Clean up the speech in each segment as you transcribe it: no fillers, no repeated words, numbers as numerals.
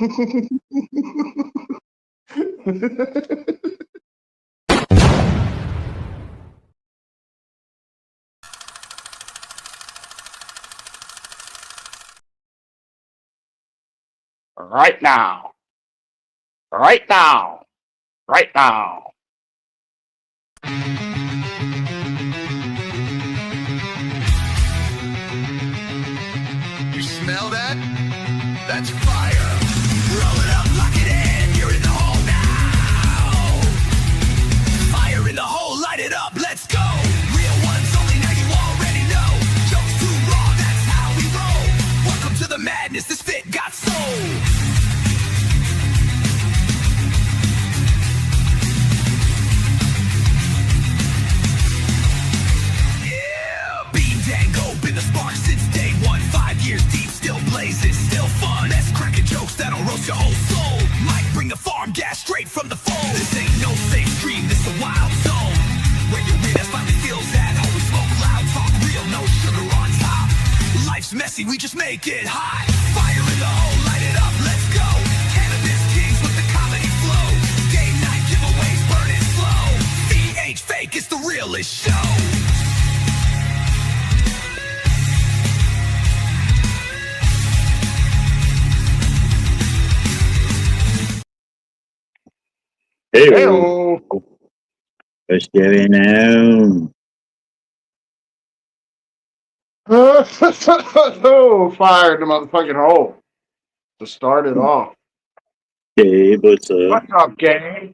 Right now. Right now. Right now. You smell that? That's fire. Roll it up, lock it in. You're in the hole now. Fire in the hole, light it up. Let's go. Real ones only, now you already know. Jokes too raw, that's how we roll. Welcome to the madness. This fit got soul. That'll roast your whole soul. Might bring the farm gas straight from the phone. This ain't no safe stream, this a wild zone. Where your weird ass finally feels at home. We smoke loud, talk real, no sugar on top. Life's messy, we just make it hot. Fire in the hole, light it up, let's go. Cannabis kings with the comedy flow. Game night giveaways, burn it slow. ain't fake, it's the realest show. Hey, Hey-o. what's going on? Oh, fired the motherfucking hole to start it off. Hey, what's up? What's up, gang?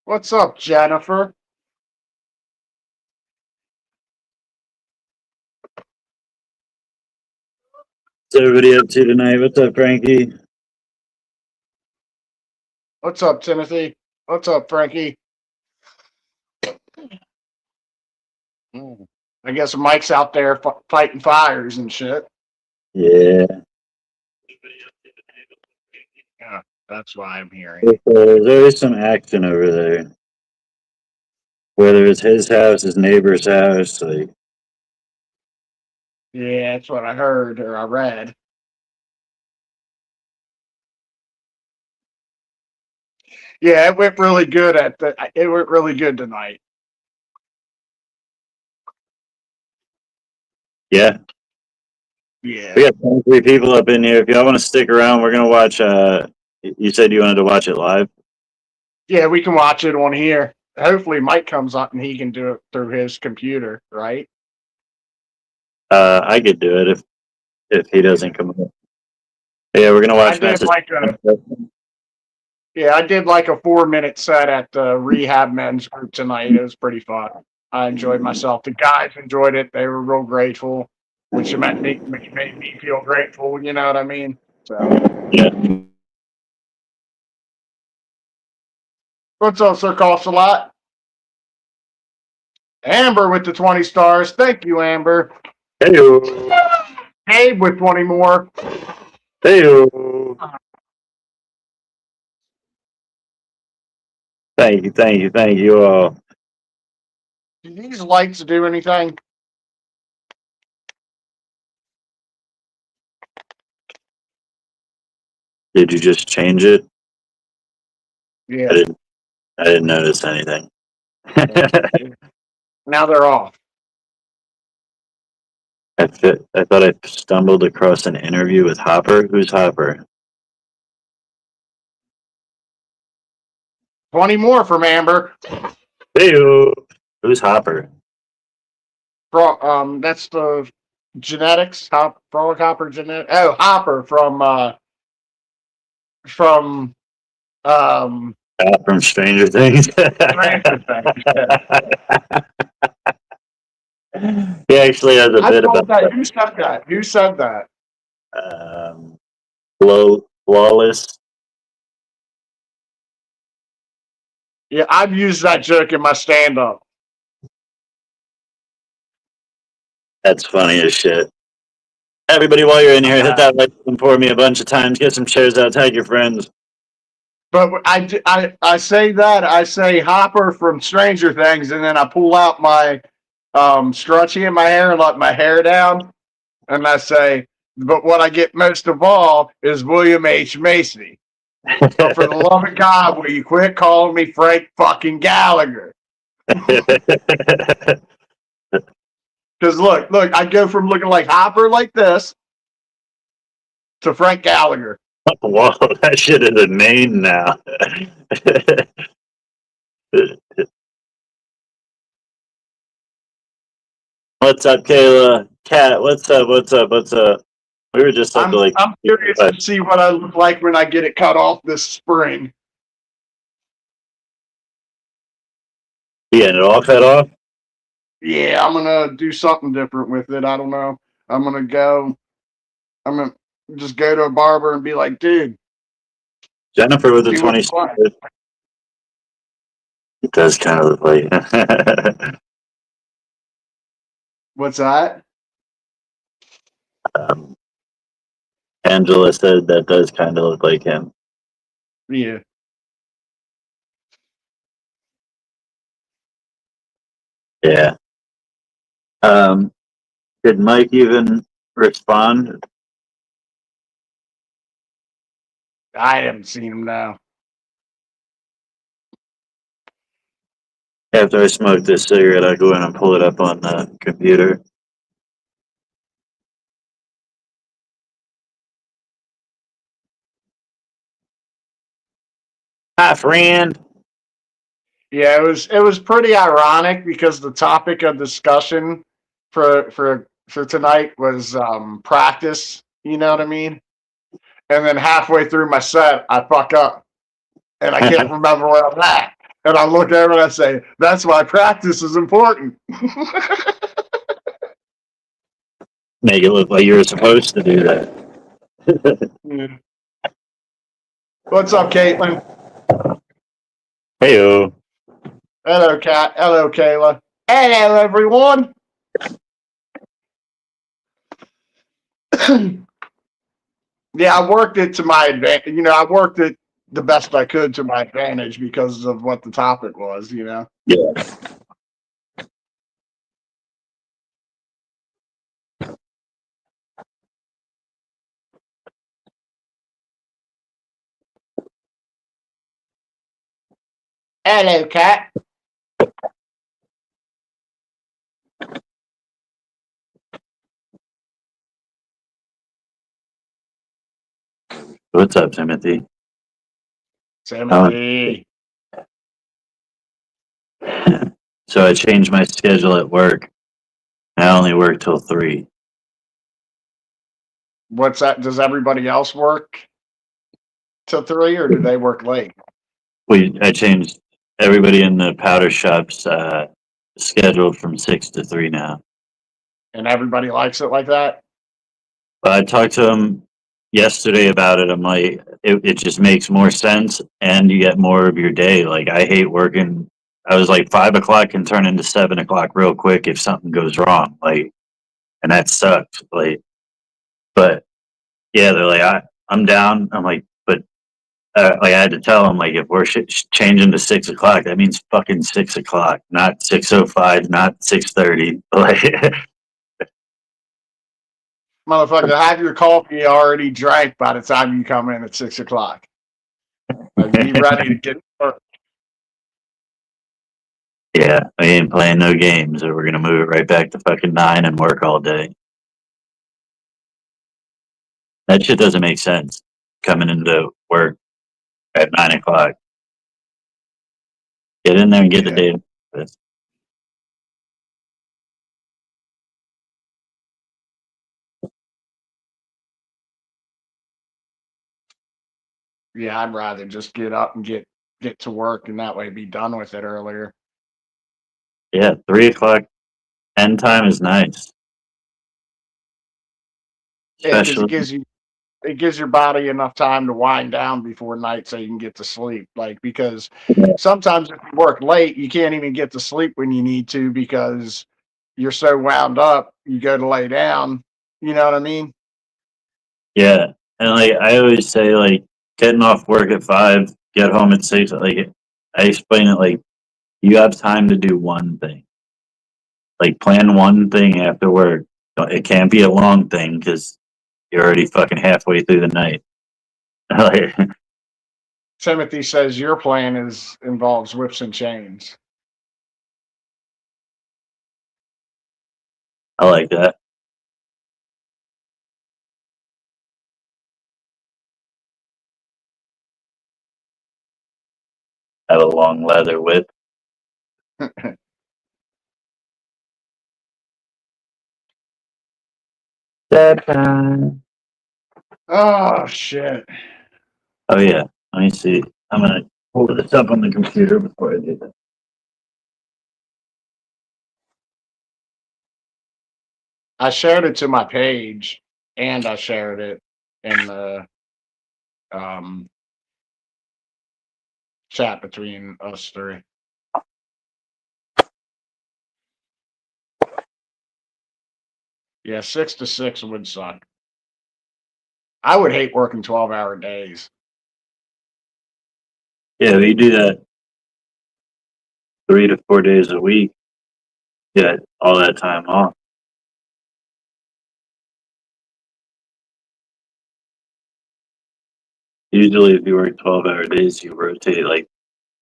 What's up, Jennifer? What's everybody up to tonight? What's up, Frankie? What's up, Timothy? What's up, Frankie? I guess Mike's out there fighting fires and shit. Yeah. Yeah, that's why I'm hearing. There's always some action over there. Whether it's his house, his neighbor's house, like. Yeah, that's what I heard or I read. Yeah, it went really good it went really good tonight. Yeah. Yeah. We got 23 people up in here. If y'all want to stick around, we're gonna watch. You said you wanted to watch it live. Yeah, we can watch it on here. Hopefully, Mike comes up and he can do it through his computer, right? I could do it if he doesn't come up. Yeah, we're gonna watch. I did like a 4-minute set at the Rehab Men's Group tonight. It was pretty fun. I enjoyed myself. The guys enjoyed it. They were real grateful, which made me feel grateful. You know what I mean? So. Yeah. What's up, Sir Costs a Lot? Amber with the 20 stars. Thank you, Amber. Hey-o. Abe with 20 more. Hey-o. Thank you all. Do these lights do anything? Did you just change it? Yeah. I didn't notice anything. Now they're off. I thought I stumbled across an interview with Hopper. Who's Hopper? 20 more from Amber. Hey, who's Hopper? That's the genetics. Frolic Hopper genetic. Oh, Hopper from Stranger Things. Stranger Things. He actually has a bit about that. Who said that? Who said that? Flawless. Yeah, I've used that joke in my stand-up. That's funny as shit. Everybody, while you're in here, hit that like button for me a bunch of times. Get some shares out. Tag your friends. But I say that. I say Hopper from Stranger Things, and then I pull out my scrunchie in my hair and let my hair down. And I say, but what I get most of all is William H. Macy. But for the love of God, will you quit calling me Frank fucking Gallagher? Because look, I go from looking like Hopper like this to Frank Gallagher. Whoa, that shit is a name now. What's up, Kayla? Kat, what's up? What's up? What's up? We were just up to like. I'm curious to see what I look like when I get it cut off this spring. Yeah, and it all cut off? Yeah, I'm gonna do something different with it. I don't know. I'm gonna just go to a barber and be like, dude, Jennifer with the see what 20. you want. It does kind of look like. What's that? Angela said that does kind of look like him. Yeah. Yeah. Did Mike even respond? I haven't seen him now. After I smoke this cigarette, I go in and pull it up on the computer. Hi, friend. Yeah, it was pretty ironic because the topic of discussion for tonight was practice. You know what I mean? And then halfway through my set, I fuck up and I can't remember where I'm at. And I look over and I say, "That's why practice is important." Make it look like you were supposed to do that. Yeah. What's up, Caitlin? Heyo. Hello, Kat. Hello, Kayla. Hello, everyone. Yeah, I worked it to my advantage. You know, I worked it the best I could to my advantage because of what the topic was, you know. Yeah. Hello, Kat. What's up, Timothy? Timothy. So I changed my schedule at work. I only work till 3. What's that? Does everybody else work till 3 or do they work late? I changed everybody in the powder shop's schedule from 6 to 3 now. And everybody likes it like that? But I talked to him yesterday about it. I'm like, it just makes more sense and you get more of your day. Like, I hate working. I was like, 5 o'clock can turn into 7 o'clock real quick if something goes wrong. Like, and that sucked. Like, but yeah, they're like, I'm down. I'm like, but like I had to tell them, like, if we're changing to 6 o'clock, that means fucking 6 o'clock, not 6:05, not 6:30. Like, Motherfucker, have your coffee already drank by the time you come in at 6 o'clock. Like, be ready to get to work. yeah, I ain't playing no games, or we're gonna move it right back to fucking 9 and work all day. That shit doesn't make sense. Coming into work at 9 o'clock, get in there and get the data. Yeah, I'd rather just get up and get to work and that way be done with it earlier. Yeah, 3 o'clock end time is nice. Yeah, because Especially, it gives your body enough time to wind down before night so you can get to sleep. Like, because sometimes if you work late, you can't even get to sleep when you need to because you're so wound up, you go to lay down. You know what I mean? yeah. And like I always say, like, getting off work at 5, get home at 6. Like, I explain it like you have time to do one thing. Like, plan one thing after work. It can't be a long thing because you're already fucking halfway through the night. Like, Timothy says your plan involves whips and chains. I like that. Have a long leather whip. That time. Oh shit. Oh yeah. Let me see. I'm gonna pull this up on the computer before I do that. I shared it to my page and I shared it in the um, chat between us three. Yeah, 6 to 6 would suck. I would hate working 12-hour days. Yeah, we do that 3 to 4 days a week. Get all that time off. Usually, if you work 12-hour days, you rotate like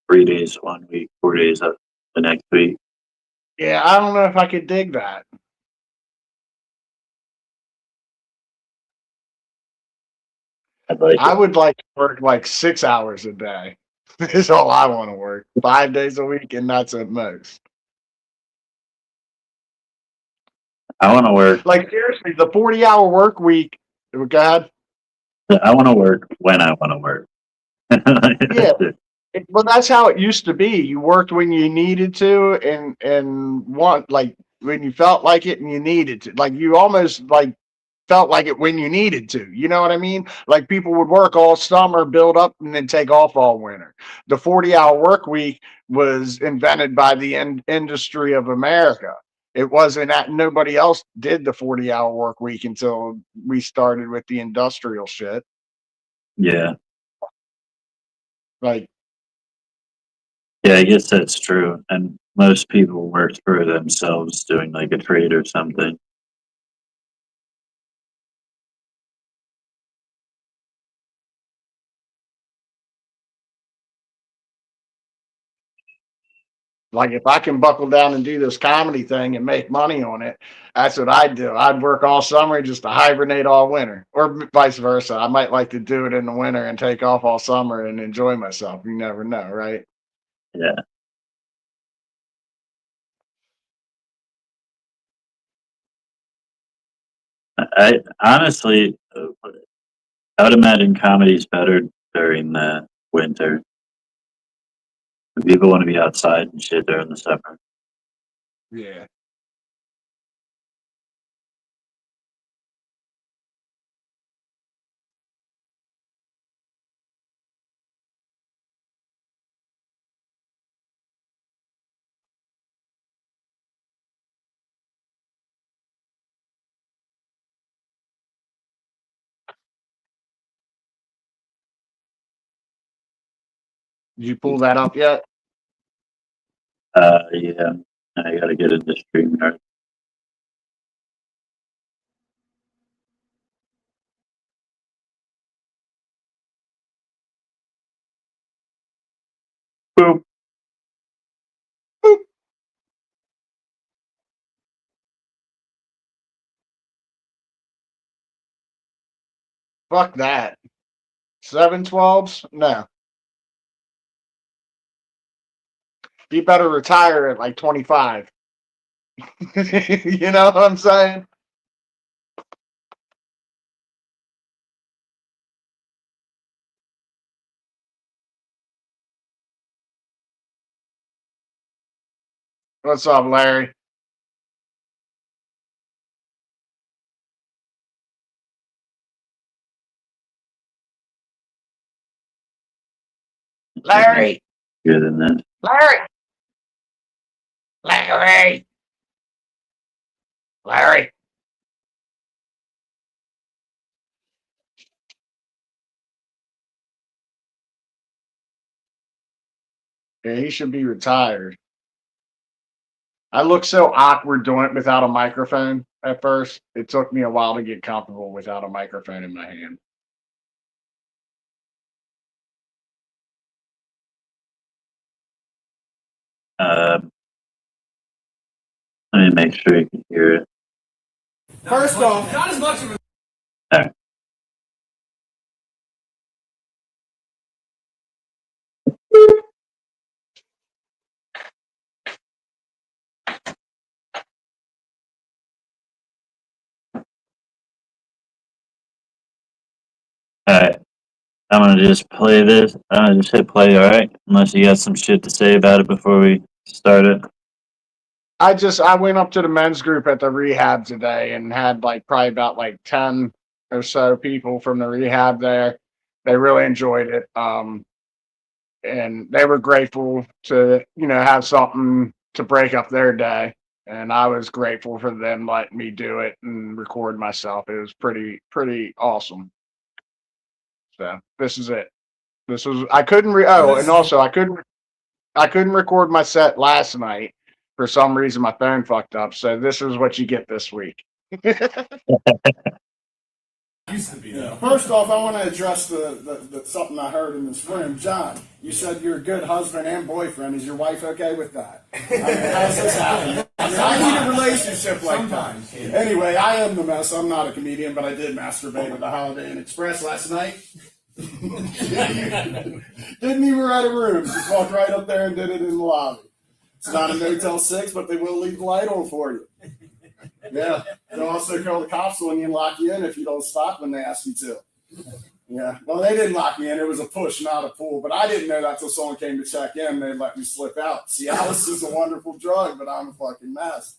3 days one week, 4 days the next week. Yeah, I don't know if I could dig that. I'd like I it. would like to work like 6 hours a day. Is all I want to work. 5 days a week, and that's at most. I want to work. Like seriously, the 40-hour work week. Go ahead. I want to work when I want to work. Yeah, well, that's how it used to be. You worked when you needed to, and want like when you felt like it, and you needed to. Like you almost like felt like it when you needed to. You know what I mean? Like people would work all summer, build up, and then take off all winter. The 40-hour work week was invented by the industry of America. It wasn't that nobody else did the 40-hour work week until we started with the industrial shit. Yeah. Like, Yeah, I guess that's true. And most people work for themselves doing like a trade or something. Like if I can buckle down and do this comedy thing and make money on it, that's what I'd do. I'd work all summer just to hibernate all winter, or vice versa. I might like to do it in the winter and take off all summer and enjoy myself. You never know, right? Yeah. I honestly, I would imagine comedy's better during the winter. People want to be outside and shit during the summer. Yeah. Did you pull that up yet? Yeah. I gotta get into StreamYard. Boop. Boop. Fuck that. 7/12s? No. You better retire at like 25. You know what I'm saying? What's up, Larry? Larry! Good than that. Larry! Larry! Larry! Yeah, he should be retired. I look so awkward doing it without a microphone at first. It took me a while to get comfortable without a microphone in my hand. Let me make sure you can hear it. First off, Not as much of a Alright. Alright. I'm gonna just play this. I'm gonna just hit play, alright? Unless you got some shit to say about it before we start it. I went up to the men's group at the rehab today and had like probably about like 10 or so people from the rehab there. They really enjoyed it. And they were grateful to, have something to break up their day. And I was grateful for them letting me do it and record myself. It was pretty awesome. So this is it. I couldn't and also I couldn't record my set last night. For some reason, my phone fucked up. So this is what you get this week. used to be though. first off, I want to address the something I heard in this room. John, you said you're a good husband and boyfriend. Is your wife okay with that? I mean, how's this happen? I need a relationship like that. Anyway, I am the mess. I'm not a comedian, but I did masturbate at the Holiday Inn Express last night. Didn't even rent a room. Just walked right up there and did it in the lobby. It's not a Motel 6, but they will leave the light on for you. Yeah. They'll also call the cops when you lock you in if you don't stop when they ask you to. Yeah. Well, they didn't lock me in. It was a push, not a pull. But I didn't know that till someone came to check in. They let me slip out. Cialis is a wonderful drug, but I'm a fucking mess.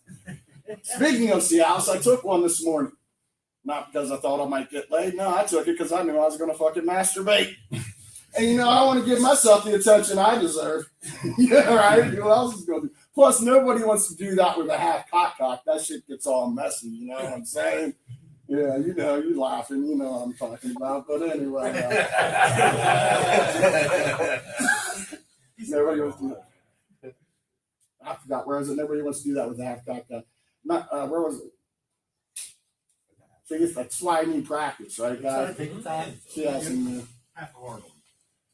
Speaking of Cialis, I took one this morning. Not because I thought I might get laid. No, I took it because I knew I was going to fucking masturbate. And, I want to give myself the attention I deserve. Yeah, right? Who else is going to do? Plus, nobody wants to do that with a half cock. That shit gets all messy, you know what I'm saying? Yeah, you're laughing. You know what I'm talking about. But anyway. Nobody wants to do that. I forgot. Where is it? Nobody wants to do that with a half cock. Where was it? See, that's why I need practice, right, guys? Yes, and,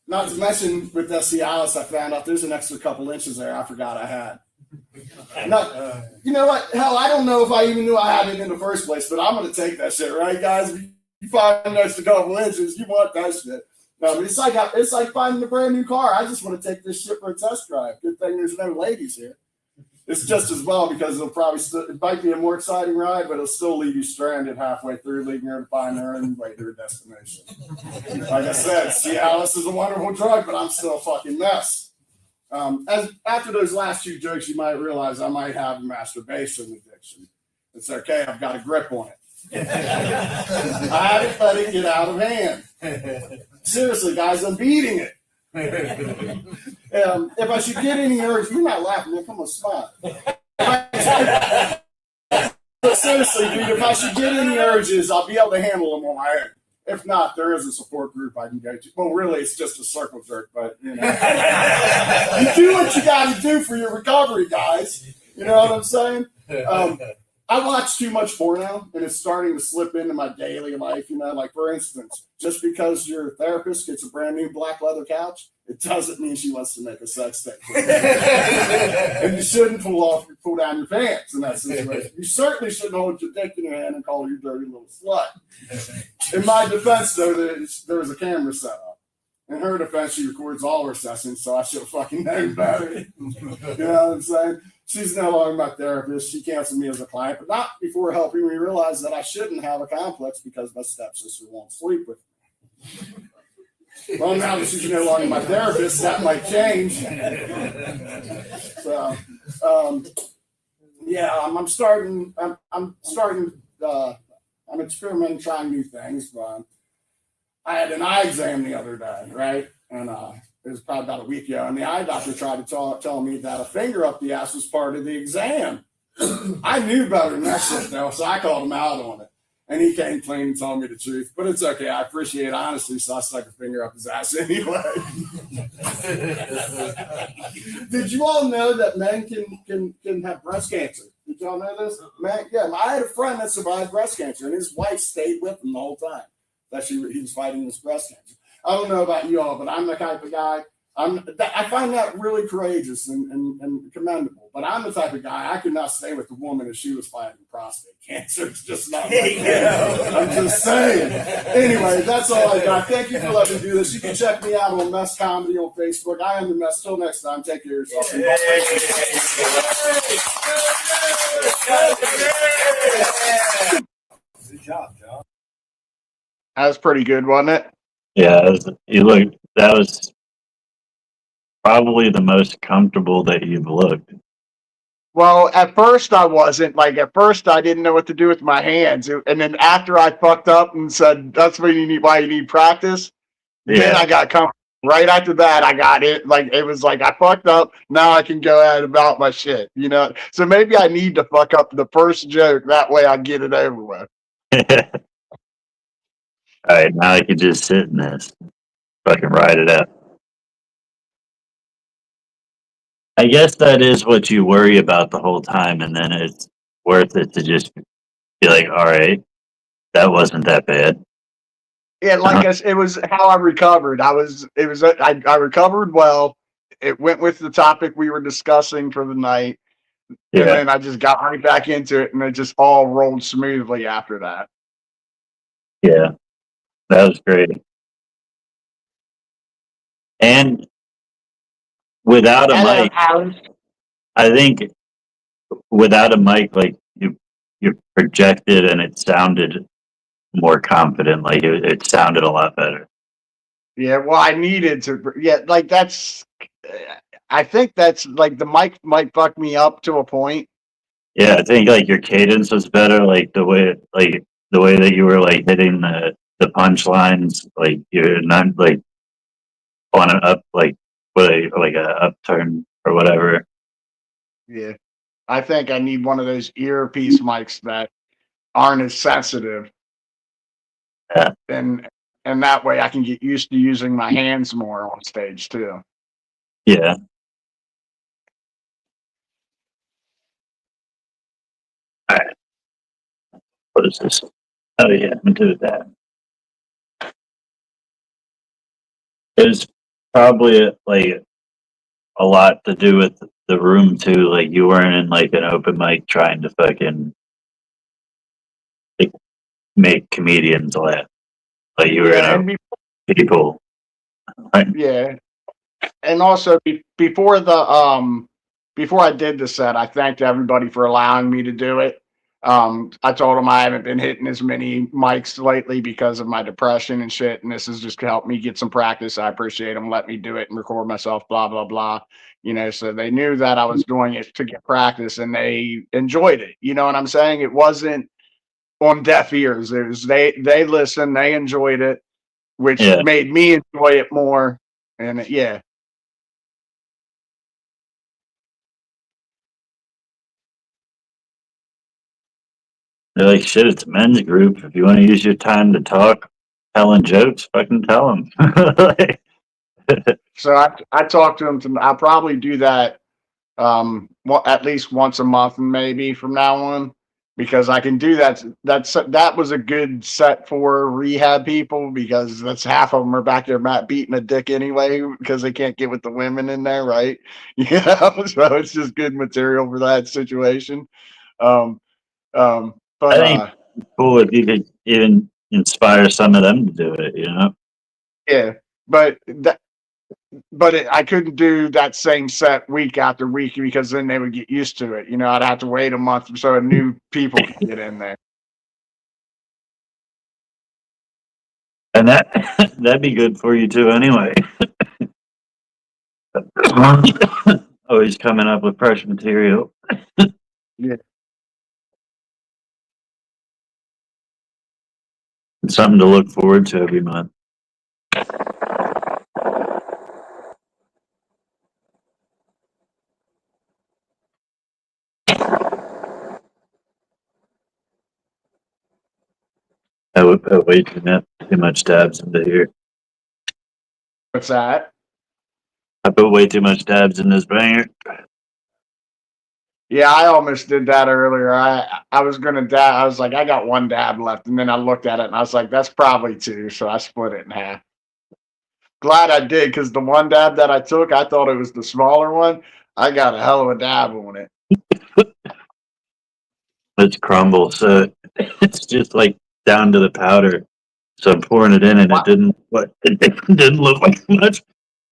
not to mention with the Cialis, I found out there's an extra couple inches there I forgot I had. You know what? Hell, I don't know if I even knew I had it in the first place, but I'm going to take that shit, right, guys? If you find an extra couple inches, you want that shit. No, but it's like finding a brand new car. I just want to take this shit for a test drive. Good thing there's no ladies here. It's just as well because it might be a more exciting ride, but it'll still leave you stranded halfway through, leaving her to find her and way to her destination. Like I said, Cialis is a wonderful drug, but I'm still a fucking mess. After those last few jokes, you might realize I might have a masturbation addiction. It's okay. I've got a grip on it. I haven't let it get out of hand. Seriously, guys, I'm beating it. If I should get any urge, you're not laughing, man. Come on, smile. But seriously, dude, if I should get any urges, I'll be able to handle them on my own. If not, there is a support group I can go to. Well, really, it's just a circle jerk, but you do what you got to do for your recovery, guys. You know what I'm saying? I watch too much porno, and it's starting to slip into my daily life. Like for instance, just because your therapist gets a brand new black leather couch, it doesn't mean she wants to make a sex tape. And you shouldn't pull down your pants in that situation. You certainly shouldn't hold your dick in your hand and call her your dirty little slut. In my defense, though, there was a camera set up. In her defense, she records all her sessions, so I should have fucking known better. You know what I'm saying? She's no longer my therapist. She canceled me as a client, but not before helping me realize that I shouldn't have a complex because my stepsister won't sleep with me. Well, now that she's no longer my therapist, that might change. So, yeah, I'm starting. I'm experimenting, trying new things. But I had an eye exam the other day, right? And it was probably about a week ago, and the eye doctor tried to tell me that a finger up the ass was part of the exam. I knew better than that shit, though, so I called him out on it. And he came clean and told me the truth. But it's okay. I appreciate honesty, so I stuck a finger up his ass anyway. Did you all know that men can have breast cancer? Did y'all know this? Man, yeah, I had a friend that survived breast cancer, and his wife stayed with him the whole time that he was fighting this breast cancer. I don't know about you all, but I'm the type of guy, I find that really courageous and commendable. But I'm the type of guy I could not stay with a woman if she was fighting prostate cancer. It's just not my thing. I'm just saying. Anyway, that's all I got. Thank you for letting me do this. You can check me out on Mess Comedy on Facebook. I am the Mess. Till next time, take care of yourself. Good job, John. That was pretty good, wasn't it? Yeah, that was probably the most comfortable that you've looked. Well, at first I wasn't. Like, at first I didn't know what to do with my hands. And then after I fucked up and said, that's why you need practice, then I got comfortable. Right after that, I got it. Like, it was like, I fucked up. Now I can go ahead about my shit, you know? So maybe I need to fuck up the first joke. That way I get it over with. All right, now I can just sit in this. Fucking ride it out. I guess that is what you worry about the whole time, and then it's worth it to just be like, all right, that wasn't that bad. Yeah, like it was how I recovered. I recovered well. It went with the topic we were discussing for the night. Yeah. And then I just got right back into it, and it just all rolled smoothly after that. Yeah, that was great. And without a mic, I think without a mic, like you projected, and it sounded more confident. Like it sounded a lot better. Yeah, well, I needed to. Yeah, like that's. I think that's like the mic might fuck me up to a point. Yeah, I think like your cadence was better. Like the way that you were like hitting the punchlines, like you're not like on an up like a upturn or whatever. Yeah, I think I need one of those earpiece mics that aren't as sensitive. Yeah. And that way I can get used to using my hands more on stage too. Yeah. All right. What is this? Oh yeah, I'm gonna do that. There's probably like a lot to do with the room too. Like you weren't in like an open mic trying to fucking like, make comedians laugh. Like you were in people. Right? Yeah, and also before I did the set, I thanked everybody for allowing me to do it. I told them I haven't been hitting as many mics lately because of my depression and shit, and this has just helped me get some practice. I appreciate them letting me do it and record myself, blah blah blah. You know, so they knew that I was doing it to get practice, and they enjoyed it. You know what I'm saying? It wasn't on deaf ears. It was they listened, they enjoyed it, which made me enjoy it more. And yeah. They're like, shit, it's a men's group. If you want to use your time to talk, telling jokes, fucking tell them. So I talked to him. I'll probably do that at least once a month, maybe from now on, because I can do that. That was a good set for rehab people because that's half of them are back there beating a dick anyway because they can't get with the women in there, right? Yeah, so it's just good material for that situation. But I think it's cool if you could even inspire some of them to do it, you know? Yeah, but I couldn't do that same set week after week because then they would get used to it. You know, I'd have to wait a month so new people could get in there. And that'd be good for you too anyway. Always coming up with fresh material. Yeah. It's something to look forward to every month. I would put way too much dabs into here. What's that? I put way too much dabs in this banger. Yeah, I almost did that earlier. I was gonna dab. I was like, I got one dab left, and then I looked at it and I was like, that's probably two. So I split it in half. Glad I did because the one dab that I took, I thought it was the smaller one. I got a hell of a dab on it. It's crumble, so it's just like down to the powder. So I'm pouring it in, and it didn't. What it didn't look like much.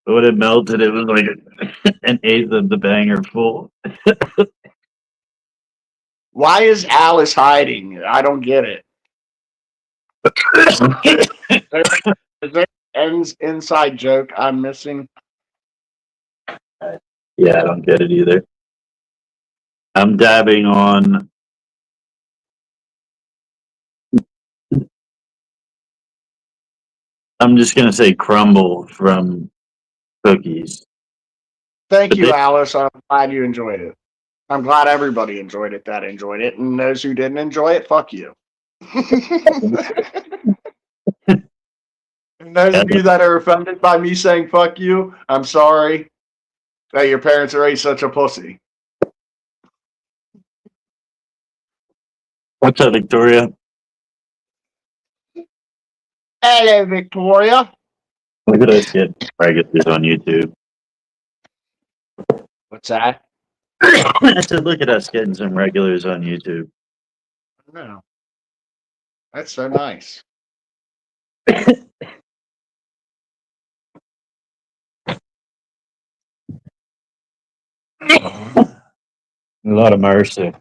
But when it melted, it was like an eighth of the banger full. Why is Alice hiding? I don't get it. Is there an inside joke I'm missing? Yeah, I don't get it either. I'm dabbing on. I'm just gonna say crumble from cookies. Thank But you, they, Alice. I'm glad you enjoyed it. I'm glad everybody enjoyed it that enjoyed it. And those who didn't enjoy it, fuck you. And those of you that are offended by me saying fuck you, I'm sorry that your parents are raised such a pussy. what's up, Victoria? Hello, Victoria. Look at us get regulars on YouTube. What's that? I said, look at us getting some regulars on YouTube. No. That's so nice. A lot of mercy.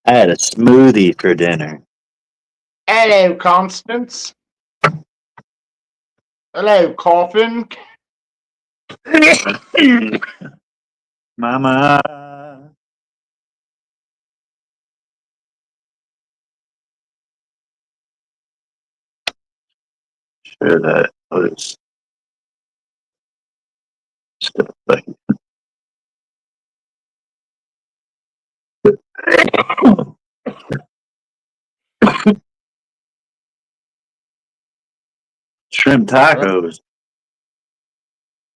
I had a smoothie for dinner. Hello, Constance. Hello, Coffin. Mama. Sure, that was stuff like. Shrimp tacos.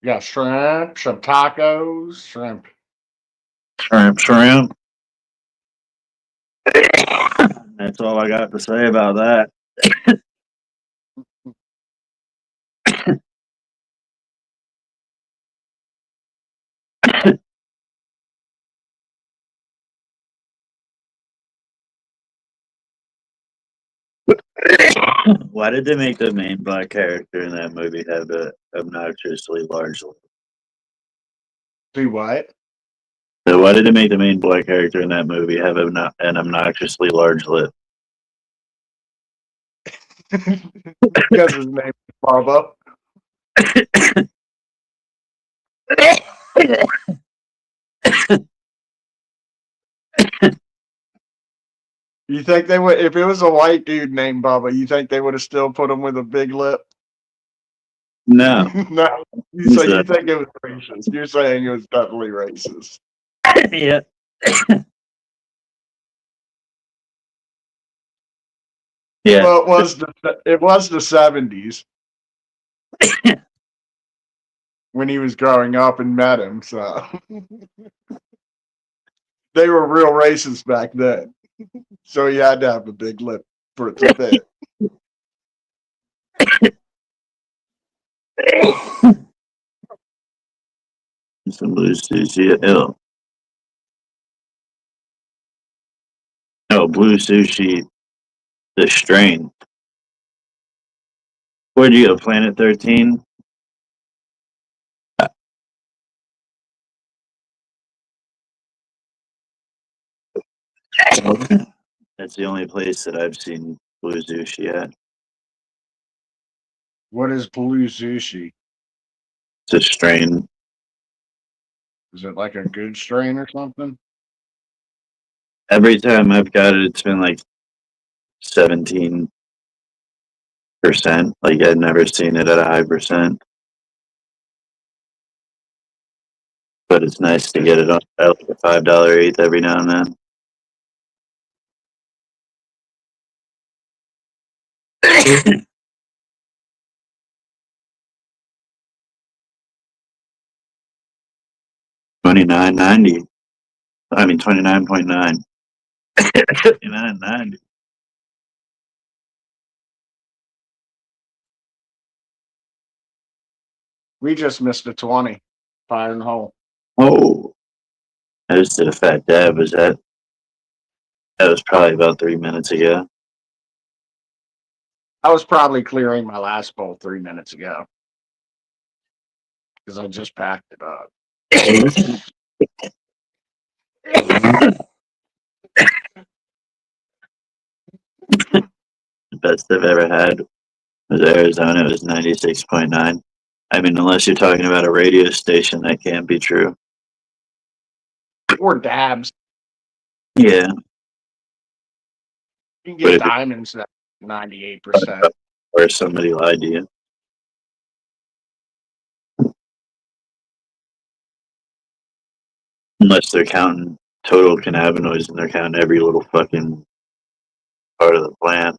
You got shrimp, some tacos, shrimp. Shrimp. That's all I got to say about that. Why did they make the main black character in that movie have a obnoxiously large lip? Do what? So why did they make the main black character in that movie have an obnoxiously large lip? Because his name is Bubba. You think they would, if it was a white dude named Bubba, you think they would have still put him with a big lip? No. No. So you think it was racist. You're saying it was definitely racist. Yeah. Yeah. Well, it was the 70s when he was growing up and met him, so they were real racist back then. So he had to have a big lip for it to fit. Some blue sushi. No, blue sushi. The strain. Where'd you go? Planet 13? That's the only place that I've seen blue sushi at. What is blue sushi? It's a strain. Is it like a good strain or something? Every time I've got it, it's been like 17%. Like I'd never seen it at a high percent. But it's nice to get it on at like a $5 eighth every now and then. $29.90. I mean 29.9. 59.90. We just missed a 20. Fire in the hole. Oh, I just did a fat dab. Was that? That was probably about 3 minutes ago. I was probably clearing my last bowl 3 minutes ago because I just packed it up. The best I've ever had was Arizona. It was 96.9. I mean, unless you're talking about a radio station, that can't be true. Or dabs. Yeah, You can but get if diamonds that 98%. or somebody lied to you. Unless they're counting total cannabinoids and they're counting every little fucking part of the plant.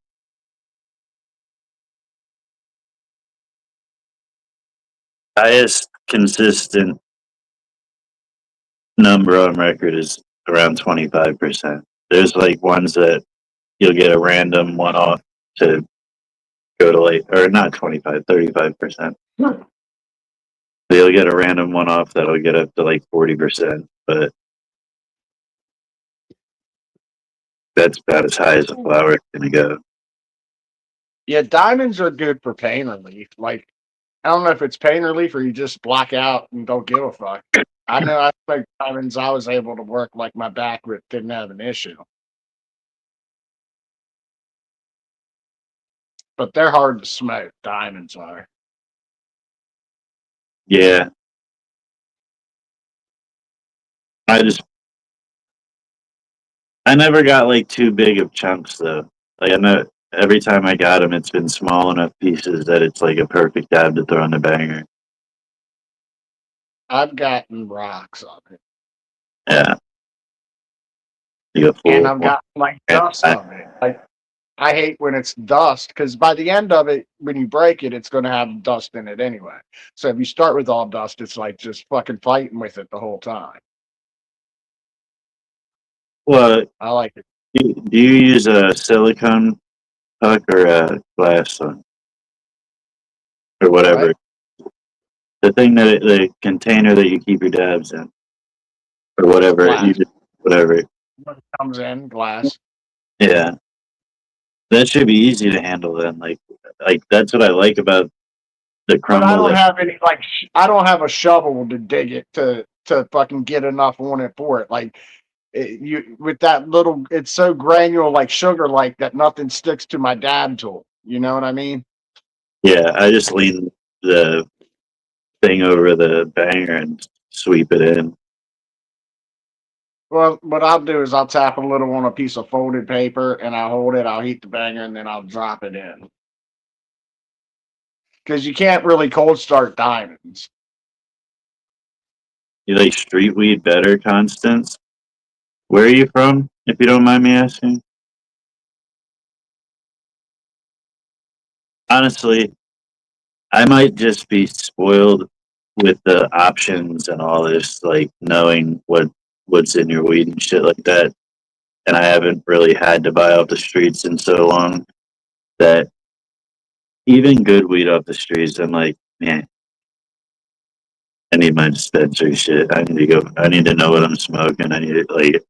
Highest consistent number on record is around 25%. There's like ones that you'll get a random one off to go to like, or not 25, 35%. So you'll get a random one off that'll get up to like 40%, but that's about as high as a flower is going to go. Yeah, diamonds are good for pain relief. Like, I don't know if it's pain relief or you just black out and don't give a fuck. I know I smoked diamonds. I was able to work like my back didn't have an issue. But they're hard to smoke. Diamonds are. Yeah. I never got like too big of chunks though. Like I know every time I got them, it's been small enough pieces that it's like a perfect dab to throw in the banger. I've gotten rocks on it. Yeah. You got And full. I've got like dust on it. Like I hate when it's dust because by the end of it, when you break it, it's going to have dust in it anyway. So if you start with all dust, it's like just fucking fighting with it the whole time. Well, I like it. do you use a silicone puck or a glass one or whatever? What? The thing the container that you keep your dabs in or whatever. You Glass. just, whatever. What comes in glass. Yeah. That should be easy to handle then. Like that's what I like about the But I crumble. don't have any like I don't have a shovel to dig it to fucking get enough on it for it. Like you with that little, it's so granular like sugar like that nothing sticks to my dab tool. You know what I mean? Yeah, I just lean the thing over the banger and sweep it in. Well, what I'll do is I'll tap a little on a piece of folded paper and I'll hold it. I'll heat the banger and then I'll drop it in because you can't really cold start diamonds. You like street weed better, Constance? Where are you from, if you don't mind me asking? Honestly, I might just be spoiled with the options and all this, like knowing what's in your weed and shit like that. And I haven't really had to buy off the streets in so long that even good weed off the streets, I'm like, man, I need my dispensary shit. I need to go. I need to know what I'm smoking. I need it like,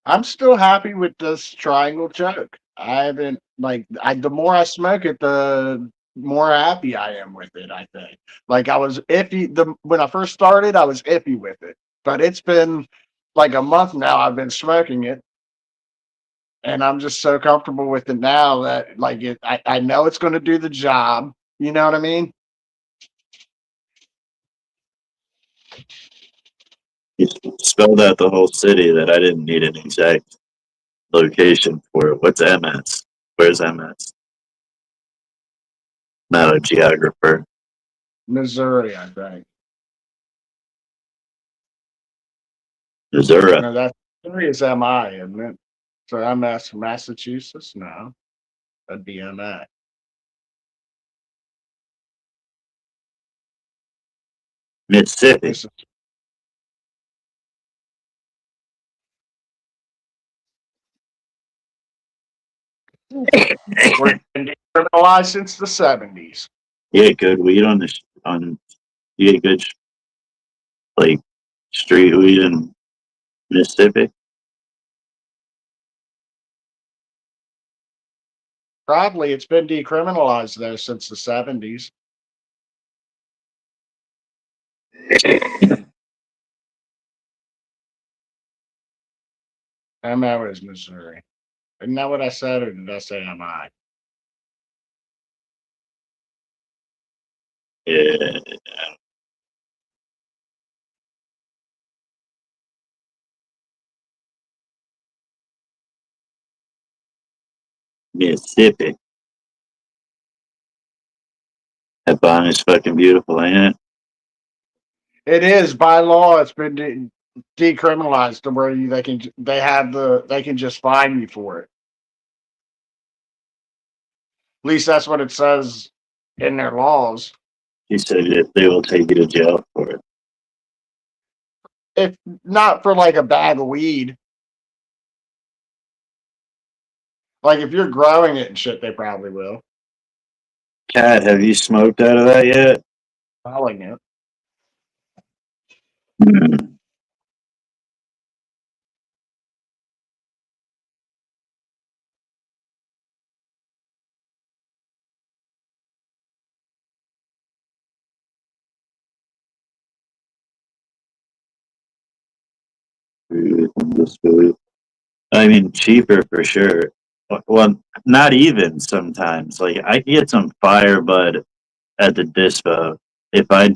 I'm still happy with this triangle choke. I haven't like I the more I smoke it, the more happy I am with it, I think. Like I was iffy when I first started, I was iffy with it. But it's been like a month now I've been smoking it and I'm just so comfortable with it now that like I know it's gonna do the job. You know what I mean? you spelled out the whole city that I didn't need an exact location for it. What's MS? Where's MS? Not a geographer. Missouri, I think. Missouri. No, that's Missouri is MI, isn't it? So MS Massachusetts? No. That'd be MA. Mississippi. This is Where it's been decriminalized since the 70s. You get good weed on on you get good like street weed in Mississippi. Probably it's been decriminalized there since the 70s. MO is Missouri. Isn't that what I said, or did I say MI? Yeah, Mississippi. That bond is fucking beautiful, ain't it? It is by law. It's been decriminalized to where they can just fine you for it. At least that's what it says in their laws. He said that they will take you to jail for it. If not for like a bag of weed, like if you're growing it and shit, they probably will. Cat, have you smoked out of that yet? Selling it. I mean, cheaper for sure. Well, not even sometimes. Like I can get some fire bud at the dispo if I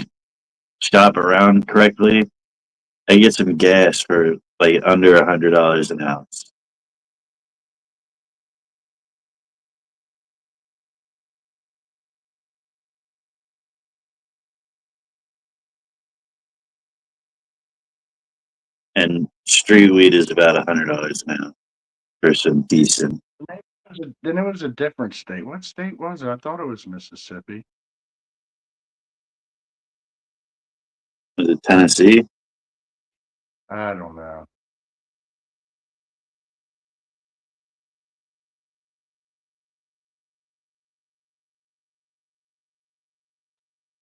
shop around correctly. I get some gas for like under $100 an ounce. And street weed is about $100 an ounce for some decent. Then it was a different state. What state was it? I thought it was Mississippi. Was it Tennessee? I don't know.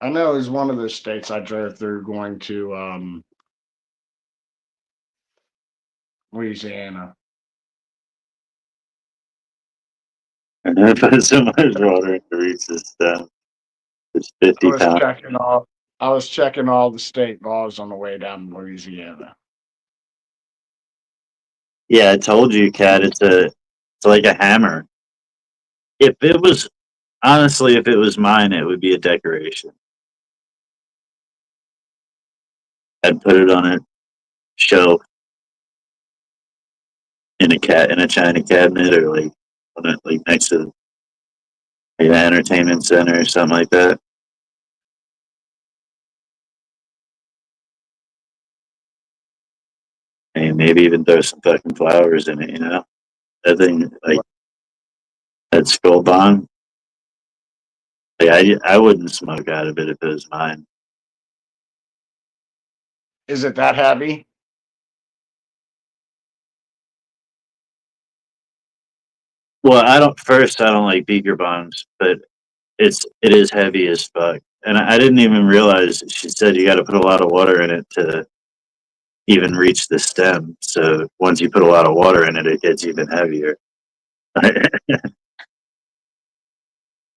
I know it was one of the states I drove through going to Louisiana. And I put so much water in to reach this down. It's I 50 was pounds. checking all I was checking all the state laws on the way down to Louisiana. Yeah, I told you, Cat. It's like a hammer. If it was honestly, if it was mine, it would be a decoration. I'd put it on a shelf in a china cabinet or like on it like next to like an entertainment center or something like that. And maybe even throw some fucking flowers in it, you know? That thing like that skull bond. Like I wouldn't smoke out of it if it was mine. Is it that heavy? Well, I don't like beaker bombs, but it is heavy as fuck. And I didn't even realize she said you got to put a lot of water in it to even reach the stem. So once you put a lot of water in it, it gets even heavier. Not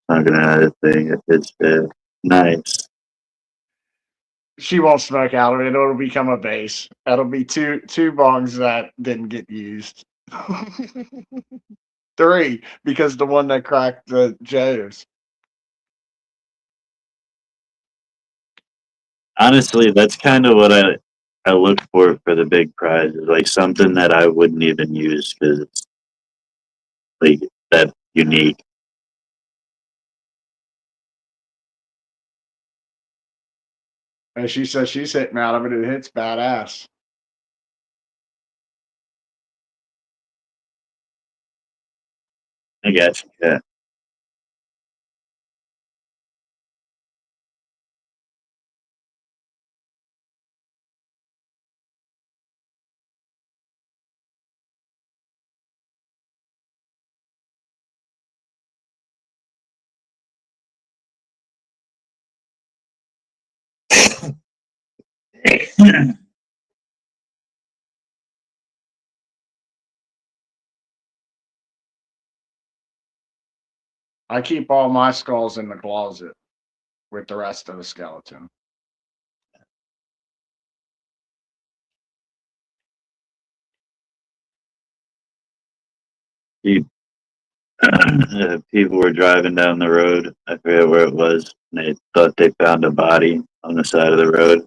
gonna add a thing. It's nice. She won't smoke out of it. It'll become a base. That'll be two bongs that didn't get used. Three, because the one that cracked the Joes. Honestly, that's kind of what I look for the big prize. Is like something that I wouldn't even use because it's like that unique. And she says she's hitting out of it. It hits badass. I guess. Yeah. I keep all my skulls in the closet with the rest of the skeleton. People were driving down the road. I forget where it was. And they thought they found a body on the side of the road,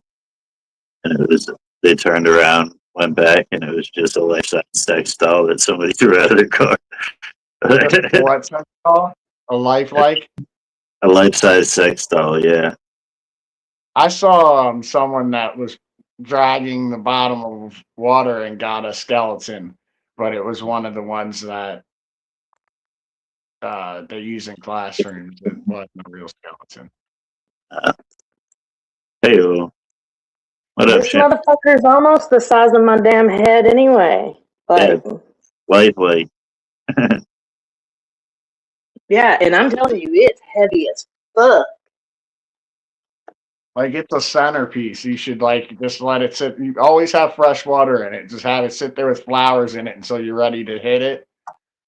and it was. They turned around, went back, and it was just a life-size sex doll that somebody threw out of their car. What's that called? A lifelike? A life-size sex doll. Yeah. I saw someone that was dragging the bottom of water and got a skeleton, but it was one of the ones that they use in classrooms. It wasn't a real skeleton. Hey, what up, This Shane? motherfucker's almost the size of my damn head anyway. Like, Lifelike. yeah, and I'm telling you, it's heavy as fuck. Like it's a centerpiece. You should like just let it sit. You always have fresh water in it. Just have it sit there with flowers in it until you're ready to hit it.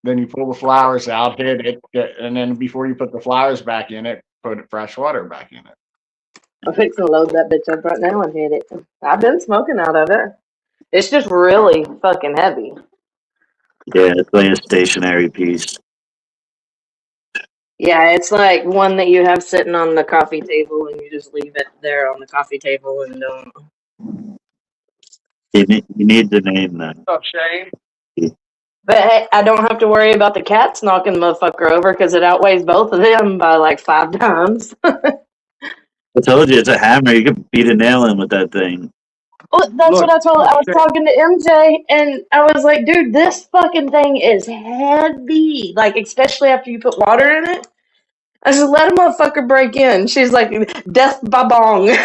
Then you pull the flowers out, hit it, and then before you put the flowers back in it, put fresh water back in it. I'm fixing to load that bitch up right now and hit it. I've been smoking out of it. It's just really fucking heavy. Yeah, it's like a stationary piece. Yeah, it's like one that you have sitting on the coffee table and you just leave it there on the coffee table and don't. You need to name that. What's up, Shane? But hey, I don't have to worry about the cats knocking the motherfucker over because it outweighs both of them by like 5 times. I told you it's a hammer. You could beat a nail in with that thing. Well, that's Look, what I told. I was talking to MJ, and I was like, "Dude, this fucking thing is heavy. Like, especially after you put water in it." I said, "Let a motherfucker break in." She's like, "Death by bong."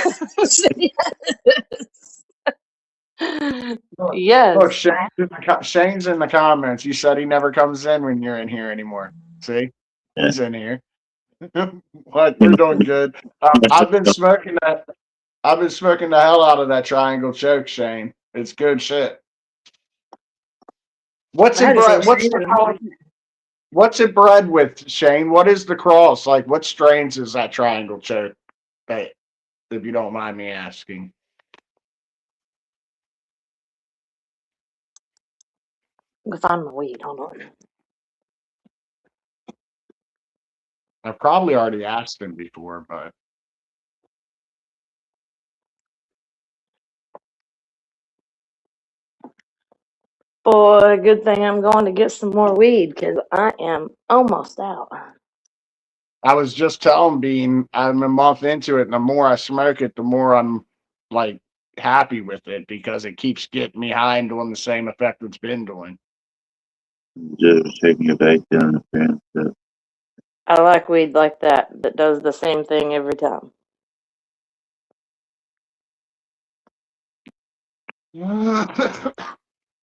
Yes. Look, Shane's in the comments. You said he never comes in when you're in here anymore. See, he's in here. What? You're doing good. I've been smoking that. I've been smoking the hell out of that triangle choke, Shane. It's good shit. What's it bred? What's it bred with, Shane? What is the cross? Like, what strains is that triangle choke? Hey, if you don't mind me asking. Go find my weed. Hold on. I've probably already asked him before, but Boy, good thing I'm going to get some more weed because I am almost out. I was just telling Bean I'm a month into it, and the more I smoke it, the more I'm like happy with it because it keeps getting me high and doing the same effect it's been doing. Just taking it back down the fence. I like weed like that does the same thing every time.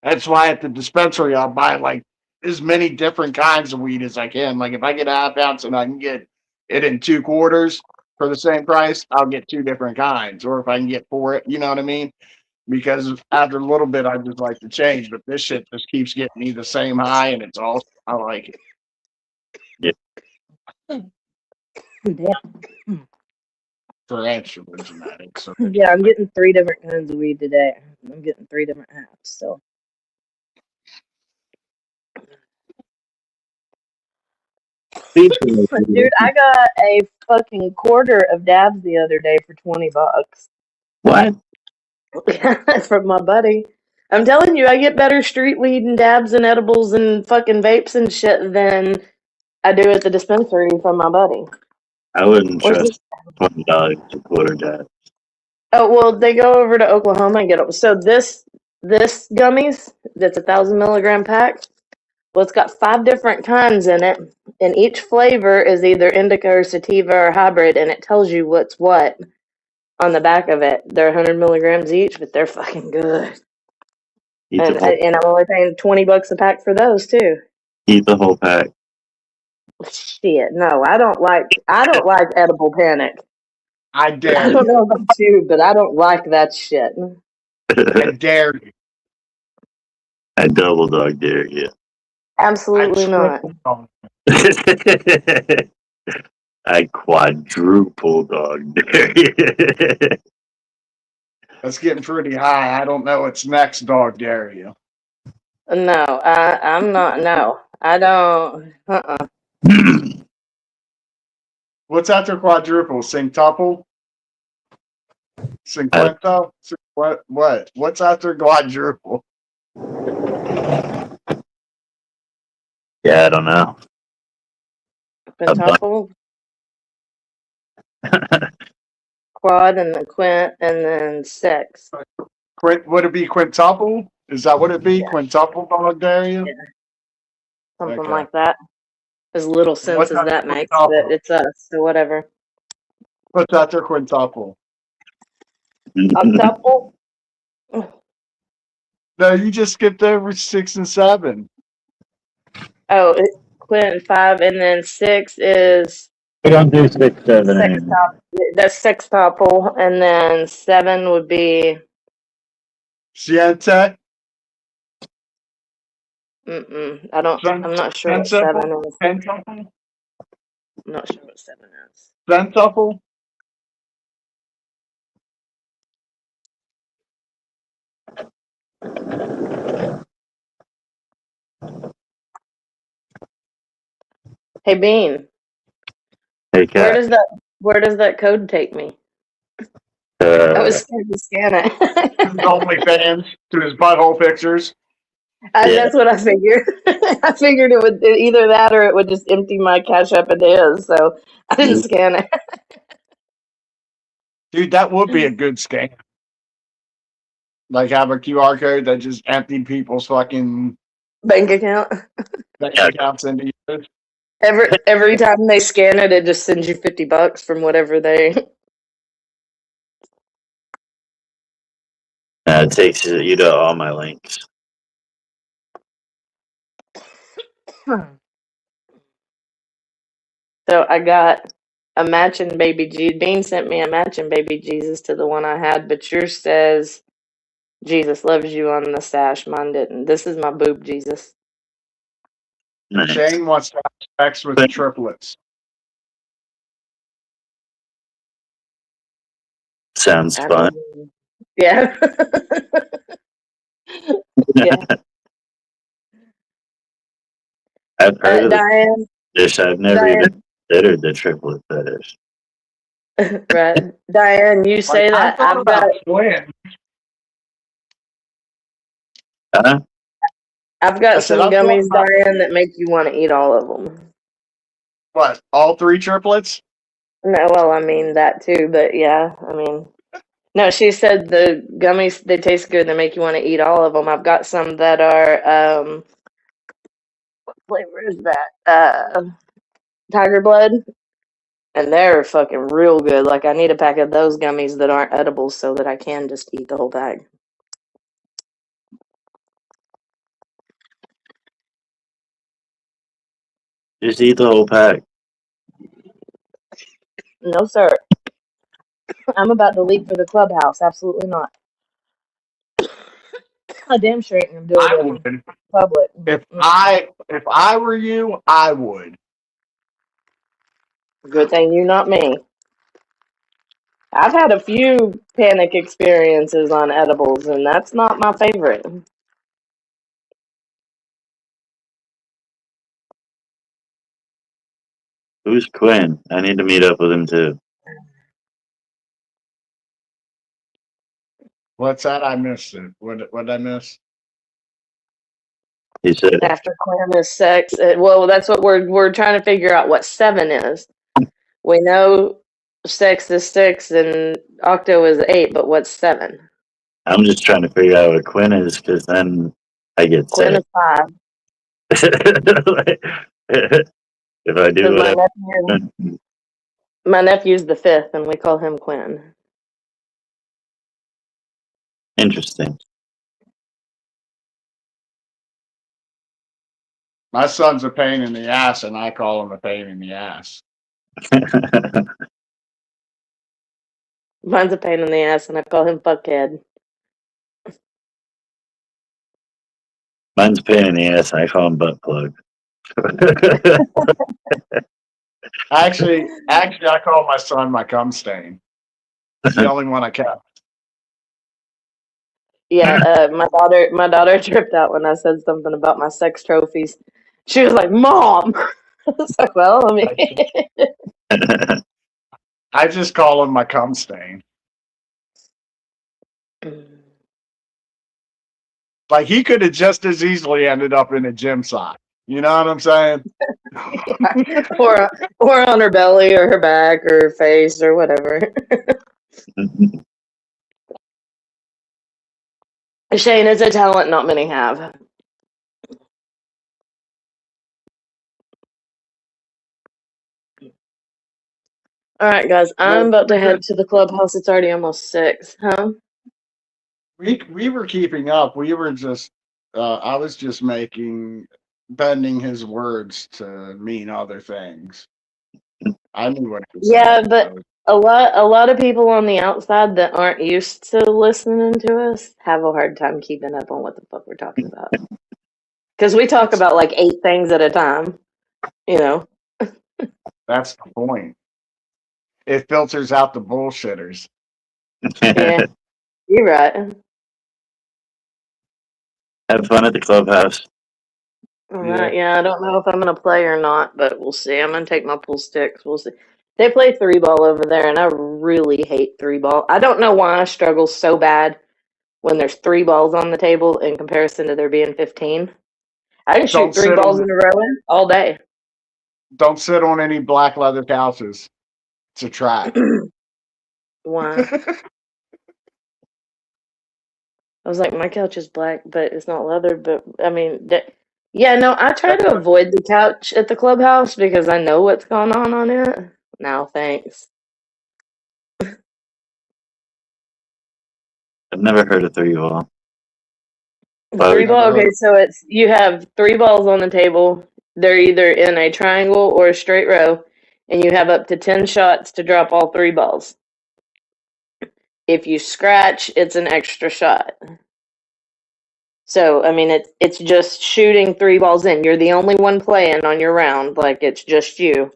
That's why at the dispensary I'll buy like as many different kinds of weed as I can. Like if I get a half ounce and I can get it in 2 quarters for the same price, I'll get 2 different kinds. Or if I can get 4, you know what I mean? Because after a little bit, I just like to change. But this shit just keeps getting me the same high, and it's all I like it. Yeah. Tarantula genetics. So Yeah, I'm getting 3 different kinds of weed today. I'm getting 3 different halves, so. Dude, I got a fucking quarter of dabs the other day for $20. What? From my buddy. I'm telling you, I get better street weed and dabs and edibles and fucking vapes and shit than I do at the dispensary from my buddy. I wouldn't Where's trust $20 a quarter dab. Oh, well, they go over to Oklahoma and get them. So this gummies, that's 1,000 milligram pack. Well, it's got 5 different kinds in it, and each flavor is either indica or sativa or hybrid, and it tells you what's what on the back of it. They're 100 milligrams each, but they're fucking good. Eat And, the whole, and I'm only paying $20 a pack for those too. eat the whole pack. Shit, no, I don't like edible panic. I I dare don't you. know about you, but I don't like that shit. I dare you. I double dog dare you. I Absolutely not. triple dog. I quadruple dog dare you. That's getting pretty high. I don't know what's next, dog dare you. No, I'm not. No, I don't. What's after quadruple? Singtuple? Cinquento? What? What? What's after quadruple? Yeah, I don't know. A bunch. Quintuple, quad, and then quint, and then six. Would it be quintuple? Is that what it be? Yeah, Quintuple dog dare you? yeah, something Okay. like that. As little sense What's as after that makes, but quintuple? it's us, so whatever. What's after quintuple? Octuple. No, you just skipped over 6 and 7. Oh, quint five, and then six is We don't do 6, 7 anymore. sextuple. That's sextuple, and then seven would be. Siente? I don't. I'm not sure what seven Centuple? is. Pentuple? I'm not sure what seven is. Centuple? Hey, Bean, Hey, where cat. does that code take me? I was scared to scan To his it. OnlyFans? To his butthole pictures? Yeah. That's what I figured. I figured it would either that or it would just empty my cash up into his. So I didn't scan it. Dude, that would be a good scam. Like have a QR code that just emptied people's fucking Bank account. bank Yeah. accounts into yours. Every time they scan it, it just sends you $50 from whatever they. It takes you to all my links. So I got a matching baby Jesus. Bean sent me a matching baby Jesus to the one I had, but yours says Jesus loves you on the stash. Mine didn't. This is my boob Jesus. Nice. Shane wants to have sex with triplets. Sounds I fun. mean, yeah. Yeah. I've heard of the Diane, fetish. I've never even considered the triplet fetish. right. Diane, you Like say I that. thought about twins. Huh? I've I got said some I thought gummies, about Diane, that make you want to eat all of them. what? All 3 triplets? No, well, I mean that too, but yeah, I mean, no, she said the gummies, they taste good, they make you want to eat all of them. I've got some that are, what flavor is that? Tiger blood, and they're fucking real good. Like, I need a pack of those gummies that aren't edible so that I can just eat the whole bag. Just eat the whole pack. No, sir. I'm about to leave for the clubhouse. Absolutely not. I damn sure ain't gonna do I it in would. public. If I were you, I would. Good thing you, not me. I've had a few panic experiences on edibles, and that's not my favorite. Who's Quinn? I need to meet up with him too. What's that? I missed it. What did I miss? He said, After clan is sex, well, that's what we're trying to figure out what seven is. We know sex is six and octo is eight, but what's seven? I'm just trying to figure out what Quinn is because then I get Quinn sick. is five. If I do Because whatever. my nephew's the fifth, and we call him Quinn. Interesting. My son's a pain in the ass, and I call him a pain in the ass. Mine's a pain in the ass, and I call him fuckhead. Mine's a pain in the ass, and I call him butt plug. Actually, I call my son my cum stain. He's the only one I kept. Yeah, my daughter tripped out when I said something about my sex trophies. She was like, "Mom." I was like, "Well, I mean." I just call him my cum stain. Like he could have just as easily ended up in a gym sock. You know what I'm saying? or on her belly or her back or her face or whatever. Shane, it's a talent not many have. All right, guys, I'm about to head to the clubhouse. It's already almost 6, huh? We were keeping up. We were just I was just bending his words to mean other things. I knew what he was Yeah, saying. but a lot of people on the outside that aren't used to listening to us have a hard time keeping up on what the fuck we're talking about. Because we talk about like 8 things at a time, you know. That's the point. It filters out the bullshitters. Yeah, you're right. Have fun at the clubhouse. All right, yeah, I don't know if I'm gonna play or not, but we'll see. I'm gonna take my pool sticks. We'll see. They play 3-ball over there, and I really hate 3-ball. I don't know why I struggle so bad when there's 3 balls on the table in comparison to there being 15. I can shoot 3 balls in a row all day. Don't sit on any black leather couches. It's a trap. Why? I was like, my couch is black, but it's not leather. But I mean, yeah, no, I try to avoid the couch at the clubhouse because I know what's going on it. No, thanks. I've never heard of 3-ball. 3-ball. Okay, so you have 3 balls on the table. They're either in a triangle or a straight row, and you have up to 10 shots to drop all 3 balls. If you scratch, it's an extra shot. So, I mean, it's just shooting 3 balls in. You're the only one playing on your round. Like, it's just you.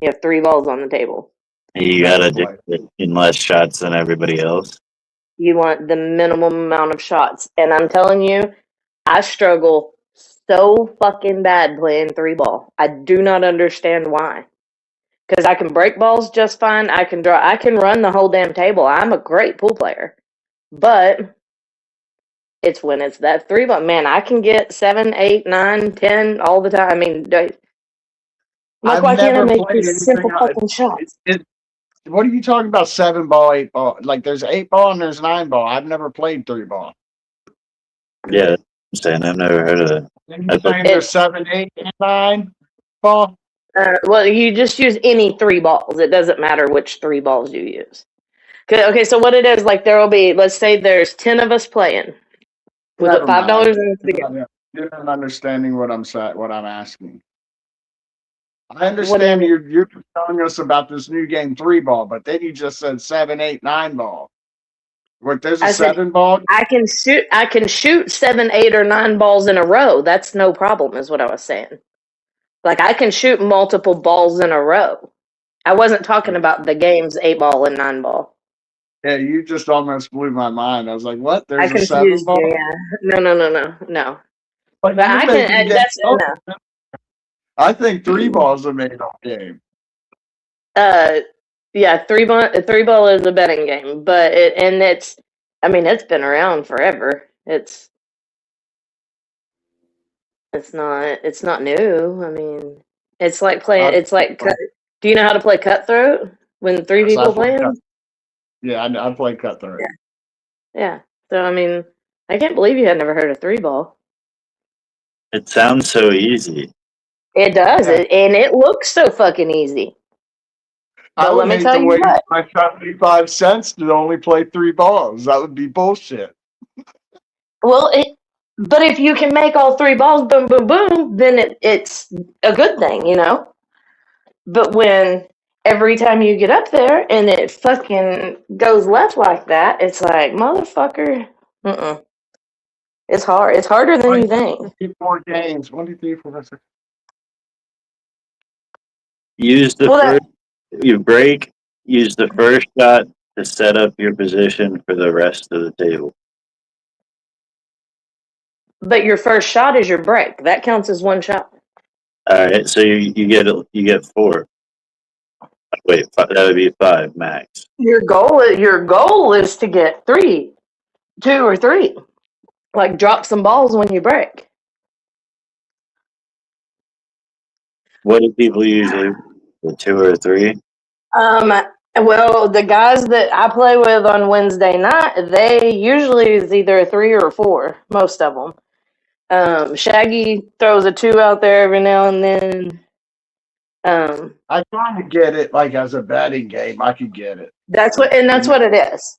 You have 3 balls on the table. You gotta do it in less shots than everybody else. You want the minimum amount of shots. And I'm telling you, I struggle so fucking bad playing 3-ball. I do not understand why. Because I can break balls just fine. I can run the whole damn table. I'm a great pool player. But it's when it's that 3-ball. Man, I can get 7, 8, 9, 10 all the time. I mean, like, why can't I make these simple fucking shots? What are you talking about? 7-ball, 8-ball? Like, there's 8-ball and there's 9-ball. I've never played 3-ball. Yeah, I'm saying I've never heard of it. You're saying there's 7, 8, and 9-ball? Well, you just use any 3 balls. It doesn't matter which 3 balls you use. Okay, so what it is, like, there will be, let's say there's 10 of us playing. We put $5 in the game. You're not understanding what I'm asking. I understand you're telling us about this new game 3-ball, but then you just said 7, 8, 9-ball. What, there's a 7-ball? I can shoot 7, 8, or 9 balls in a row. That's no problem, is what I was saying. Like, I can shoot multiple balls in a row. I wasn't talking about the games 8-ball and 9-ball. Yeah, you just almost blew my mind. I was like, what? There's a 7-ball? Yeah. No. But I can. I think 3-ball is a made-up game. Yeah, 3-ball is a betting game, but it's been around forever. It's not new. I mean, it's like playing. It's like, do you know how to play Cutthroat when 3 people playing? Yeah, I played Cutthroat. Yeah. So I mean, I can't believe you had never heard of 3-ball. It sounds so easy. It does, and it looks so fucking easy. But let me tell you what. My 75 cents to only play 3 balls. That would be bullshit. Well, but if you can make all 3 balls, boom, boom, boom, then it's a good thing, you know? But when every time you get up there and it fucking goes left like that, it's like, motherfucker. It's hard. It's harder than you think. 4 games. 1, 2, 3, 4, 5, 6. Use the Well, first. You break. Use the first shot to set up your position for the rest of the table. but your first shot is your break. That counts as one shot. All right, so you get 4. Wait, that would be 5 max. Your goal is to get 3, 2 or 3. Like drop some balls when you break. What do people usually? The 2 or 3? Well, the guys that I play with on Wednesday night, they usually is either a 3 or a 4. Most of them. Shaggy throws a 2 out there every now and then. I try to get it like as a betting game. I could get it. That's what it is.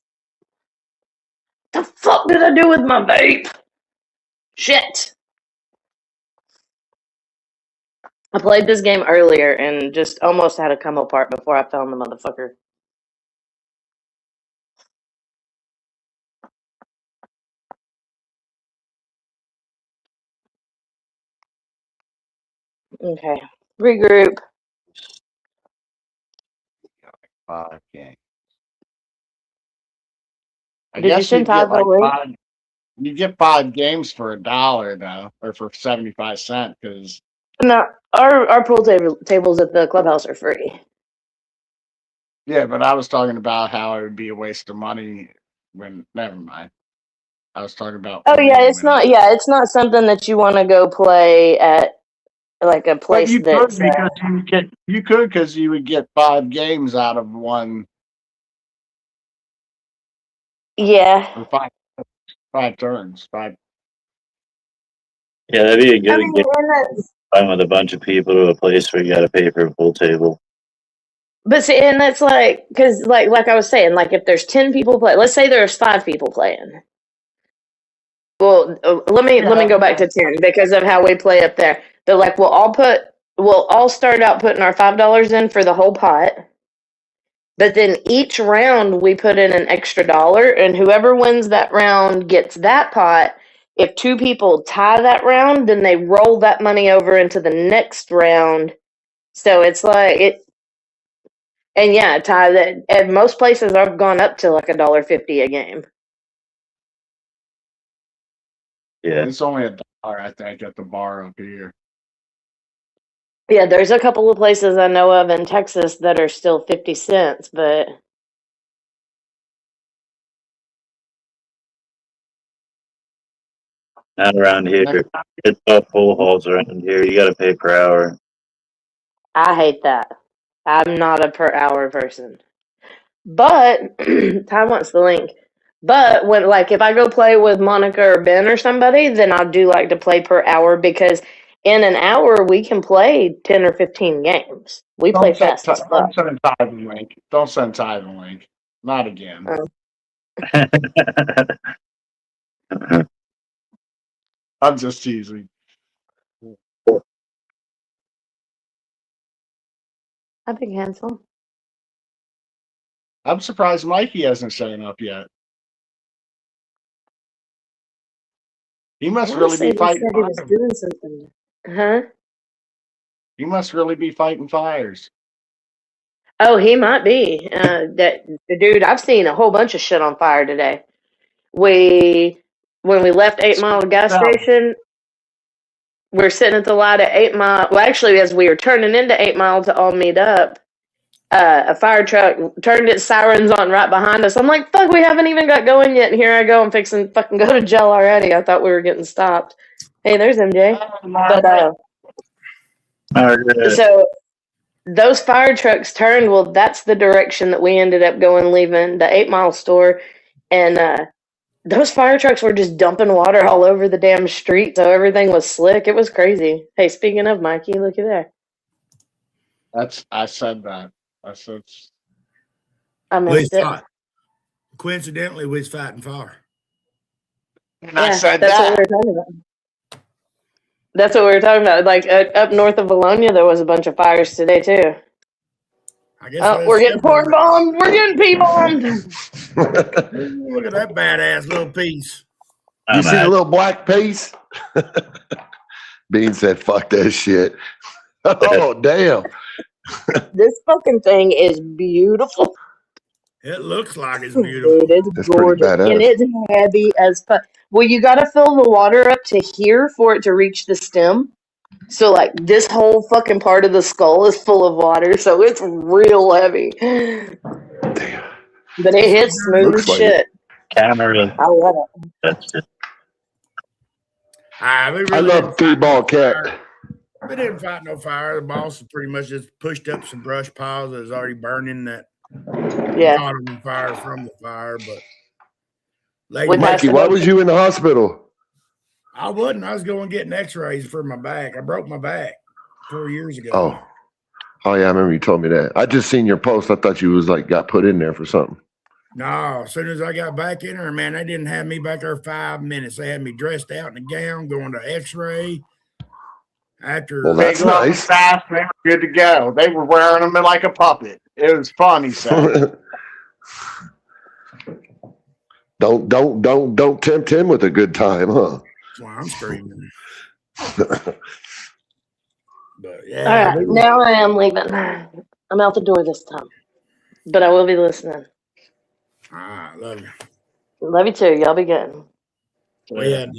The fuck did I do with my vape? Shit. I played this game earlier and just almost had to come apart before I found the motherfucker. Okay. Regroup. 5 games. I Did you guess send get Todd the like link? 5. You get 5 games for $1 though, or for 75 cents. Because No, our pool tables at the clubhouse are free. yeah, but I was talking about how it would be a waste of money when. Never mind. I was talking about. Oh for yeah, me it's when I- not. Yeah, it's not something that you want to go play at like a But place you could that's. because you would get 5 games out of one Yeah. or 5 turns. 5. Yeah, that'd be a I good mean, game. and that's, I'm with a bunch of people to a place where you got to pay for a full table. but see, and that's like, because like I was saying, like if there's 10 people play, let's say there's 5 people playing. Well, let me go back to 10 because of how we play up there. They're like, we'll all start out putting our $5 in for the whole pot. But then each round we put in an extra dollar, and whoever wins that round gets that pot. If 2 people tie that round, then they roll that money over into the next round. So it's like it, and yeah, tie that. At most places, I've gone up to like $1.50 a game. Yeah, It's only $1, I think, at the bar up here. Yeah, there's a couple of places I know of in Texas that are still 50 cents, but not around here. It's all full halls around here. You got to pay per hour. I hate that. I'm not a per hour person. But Ty wants the link. But when like if I go play with Monica or Ben or somebody, then I do like to play per hour because in an hour we can play 10 or 15 games. We play fast as fuck. Don't send Ty the link. Don't send Ty the link. Not again. I'm just teasing. I think handsome. I'm surprised Mikey hasn't shown up yet. He must really be fighting He was fires. doing something. Huh? He must really be fighting fires. Oh, he might be. Dude, I've seen a whole bunch of shit on fire today. When we left 8 Mile gas station, we're sitting at the light at 8 Mile. Well, actually, as we were turning into 8 Mile to all meet up, a fire truck turned its sirens on right behind us. I'm like, fuck, we haven't even got going yet. And here I go. I'm fixing to fucking go to jail already. I thought we were getting stopped. Hey, there's MJ. But, so those fire trucks turned. Well, that's the direction that we ended up going, leaving the 8 Mile store. And, those fire trucks were just dumping water all over the damn street, so everything was slick. It was crazy. Hey, speaking of Mikey, looky there. I said that. I said. I missed it. Coincidentally, we was fighting fire. And I said that's that. what we were talking about. That's what we were talking about. Like up north of Bologna, there was a bunch of fires today too. I guess Oh, we're getting porn bombed. We're getting pee bombed. Look at that badass little piece. You see the little black piece? Bean said, fuck that shit. Oh, damn. This fucking thing is beautiful. It looks like it's beautiful. Dude, it's That's pretty gorgeous. badass. And it's heavy as fuck. Well, you got to fill the water up to here for it to reach the stem. So, like, this whole fucking part of the skull is full of water, so it's real heavy. Damn. But it hits smooth Looks as like shit. Camera. I love it. That's just I love three-ball cat. We didn't fight no fire. The boss pretty much just pushed up some brush piles that was already burning that Yeah. caught on fire from the fire. But like, With Mikey, why was you in the hospital? I wasn't. I was going getting x-rays for my back. I broke my back 4 years ago. Oh, yeah, I remember you told me that. I just seen your post. I thought you was like got put in there for something. No, as soon as I got back in there, man, they didn't have me back there 5 minutes. They had me dressed out in a gown, going to x-ray. After Well, that's Big, long, nice. fast, they were good to go. They were wearing them like a puppet. It was fun, he said. Don't tempt him with a good time, huh? that's why I'm screaming. But All yeah, right, now I am leaving. I'm out the door this time. But I will be listening. I love you. Love you too. Y'all be good. We had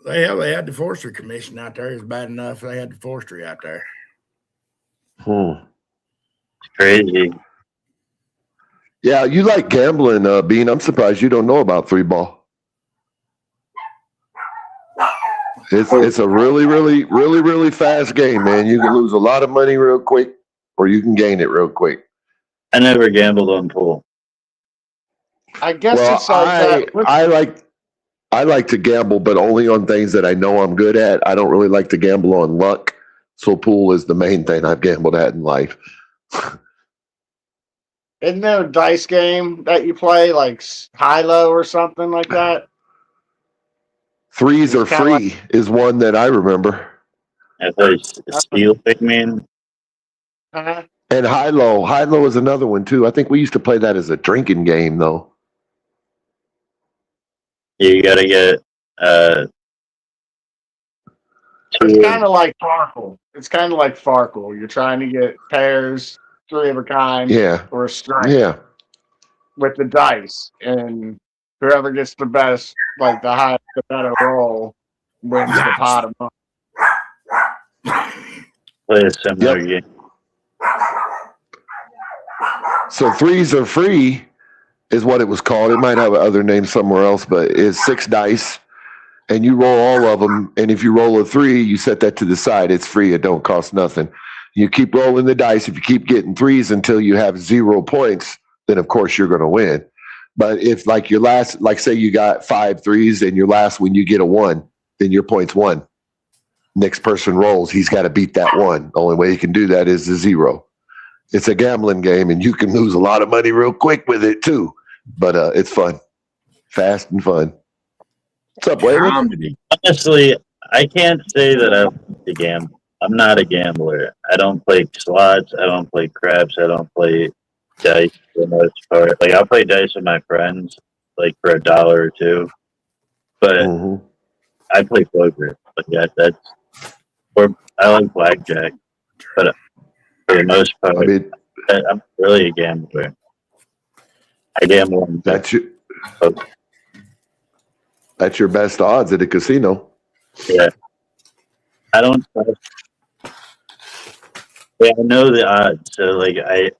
they had the forestry commission out there. It's bad enough they had the forestry out there. crazy. Yeah, you like gambling, Bean. I'm surprised you don't know about three ball. It's a really fast game, man. You can lose a lot of money real quick, or you can gain it real quick. I never gambled on pool. I guess Well, it's like that. I like to gamble, but only on things that I know I'm good at. I don't really like to gamble on luck. So pool is the main thing I've gambled at in life. Isn't there a dice game that you play, like high-low or something like that? Threes It's are kinda free is one that I remember. I played Steel Pigman. Uh-huh. And high-low. High-low is another one, too. I think we used to play that as a drinking game, though. You gotta get It's kind of like Farkle. It's kind of like Farkle. You're trying to get pairs, three of a kind, Yeah. or a strike Yeah. with the dice, and whoever gets the best, like the highest, the better roll, wins the pot of money. play a similar game. So threes are free is what it was called. It might have other name somewhere else, but it's 6 dice, and you roll all of them. And if you roll a 3, you set that to the side. It's free. It don't cost nothing. You keep rolling the dice. If you keep getting 3s until you have 0 points, then of course you're going to win. But if like your last, like say you got 5 3s and your last one you get a 1, then your point's 1. Next person rolls, he's got to beat that 1. The only way you can do that is a 0. It's a gambling game, and you can lose a lot of money real quick with it too. But it's fun, fast and fun. What's up, Waylon? Honestly, I can't say that I like to gamble. I'm not a gambler. I don't play slots. I don't play craps. I don't play dice for the most part. Like I'll play dice with my friends, like for $1 or $2. But Mm-hmm. I play poker. But yeah, or I like blackjack. But for the most part, I mean, I'm really a gambler. I gamble on that's your best odds at a casino. Yeah. I don't. Yeah, I know the odds. So like I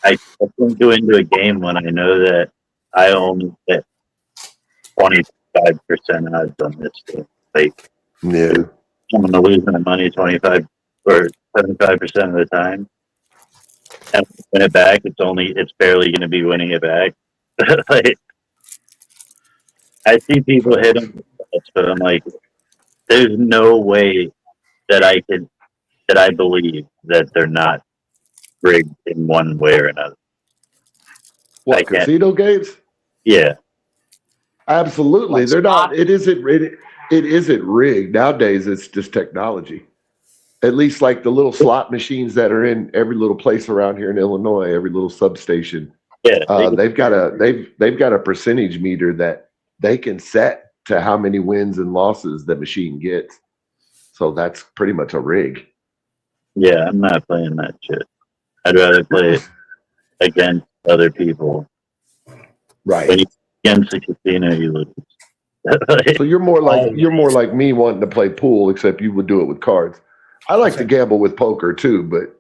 can't go into a game when I know that I only get 25% odds on this game. Like Yeah. I'm gonna lose my money 25 or 75% of the time. And win it back, it's barely gonna be winning it back. Like I see people hit them, but I'm like, there's no way that I believe that they're not rigged in one way or another. What, casino games? Yeah. Absolutely. They're not. It isn't rigged nowadays. It's just technology. At least like the little slot machines that are in every little place around here in Illinois, every little substation. Yeah, They've got a percentage meter that they can set to how many wins and losses the machine gets. So that's pretty much a rig. yeah, I'm not playing that shit. I'd rather play it against other people. Right. When you against the casino, you lose. So you're more like me wanting to play pool, except you would do it with cards. I like to gamble with poker too, but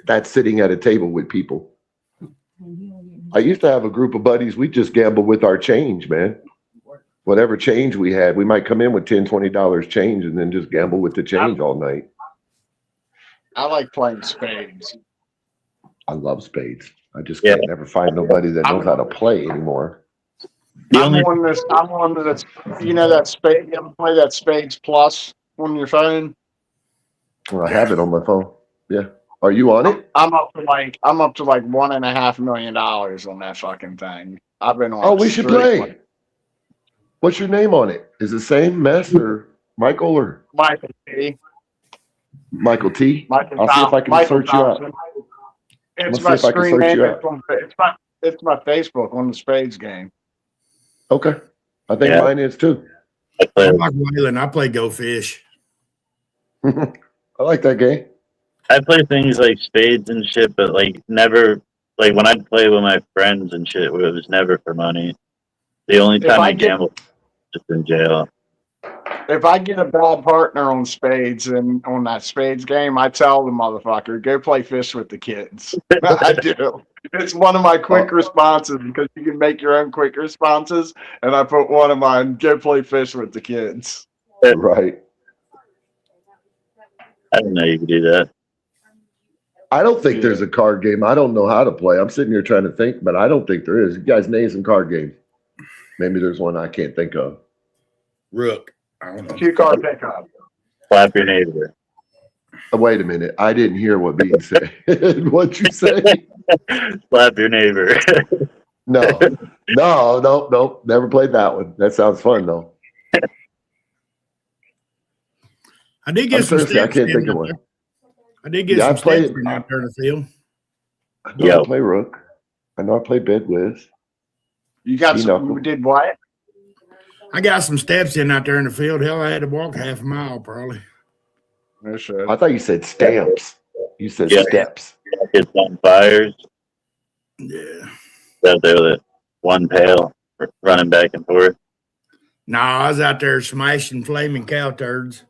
that's sitting at a table with people. I used to have a group of buddies. We just gamble with our change, man. Whatever change we had, we might come in with $10, $20 change and then just gamble with the change all night. I like playing spades. I love spades. I just can't never find nobody that knows how to play anymore. I'm on this, you know, that spade. You ever play that Spades Plus on your phone? Well, I have it on my phone. Yeah. Are you on it? I'm up to like $1.5 million on that fucking thing. I've been on. Oh, we should play. What's your name on it? Is it same Mess or Michael or Michael T. Michael T? Michael I'll see if I can Michael search you Thompson. out. It's Let's my see if I can screen search name. you out. It's my Facebook on the Spades game. Okay. I think mine is too. I'm like Waylon. I play Go Fish. I like that game. I play things like spades and shit, but like never, like when I'd play with my friends and shit, it was never for money. The only time I gambled was just in jail. If I get a bad partner on spades and on that spades game, I tell the motherfucker, go play fish with the kids. I do. It's one of my quick responses because you can make your own quick responses. And I put one of mine, go play fish with the kids. Right. I didn't know you could do that. I don't think there's a card game. I don't know how to play. I'm sitting here trying to think, but I don't think there is. You guys name some card games. Maybe there's one I can't think of. Rook. I don't know. Cue card pickup. Slap your neighbor. Wait a minute. I didn't hear what Bean said. What'd you say? Slap your neighbor. No. Never played that one. That sounds fun though. I did get some thirsty. I steps can't in think of there. one. I did get Yeah, some I played- steps in out there in the field. I know I play Rook. I know I play Bed Whiz. You got some, you did what? I got some steps in out there in the field. Hell, I had to walk half a mile probably. No shit. I thought you said stamps. You said steps. It's on fires. Yeah. Out there with one pail running back and forth. No, I was out there smashing flaming cow turds.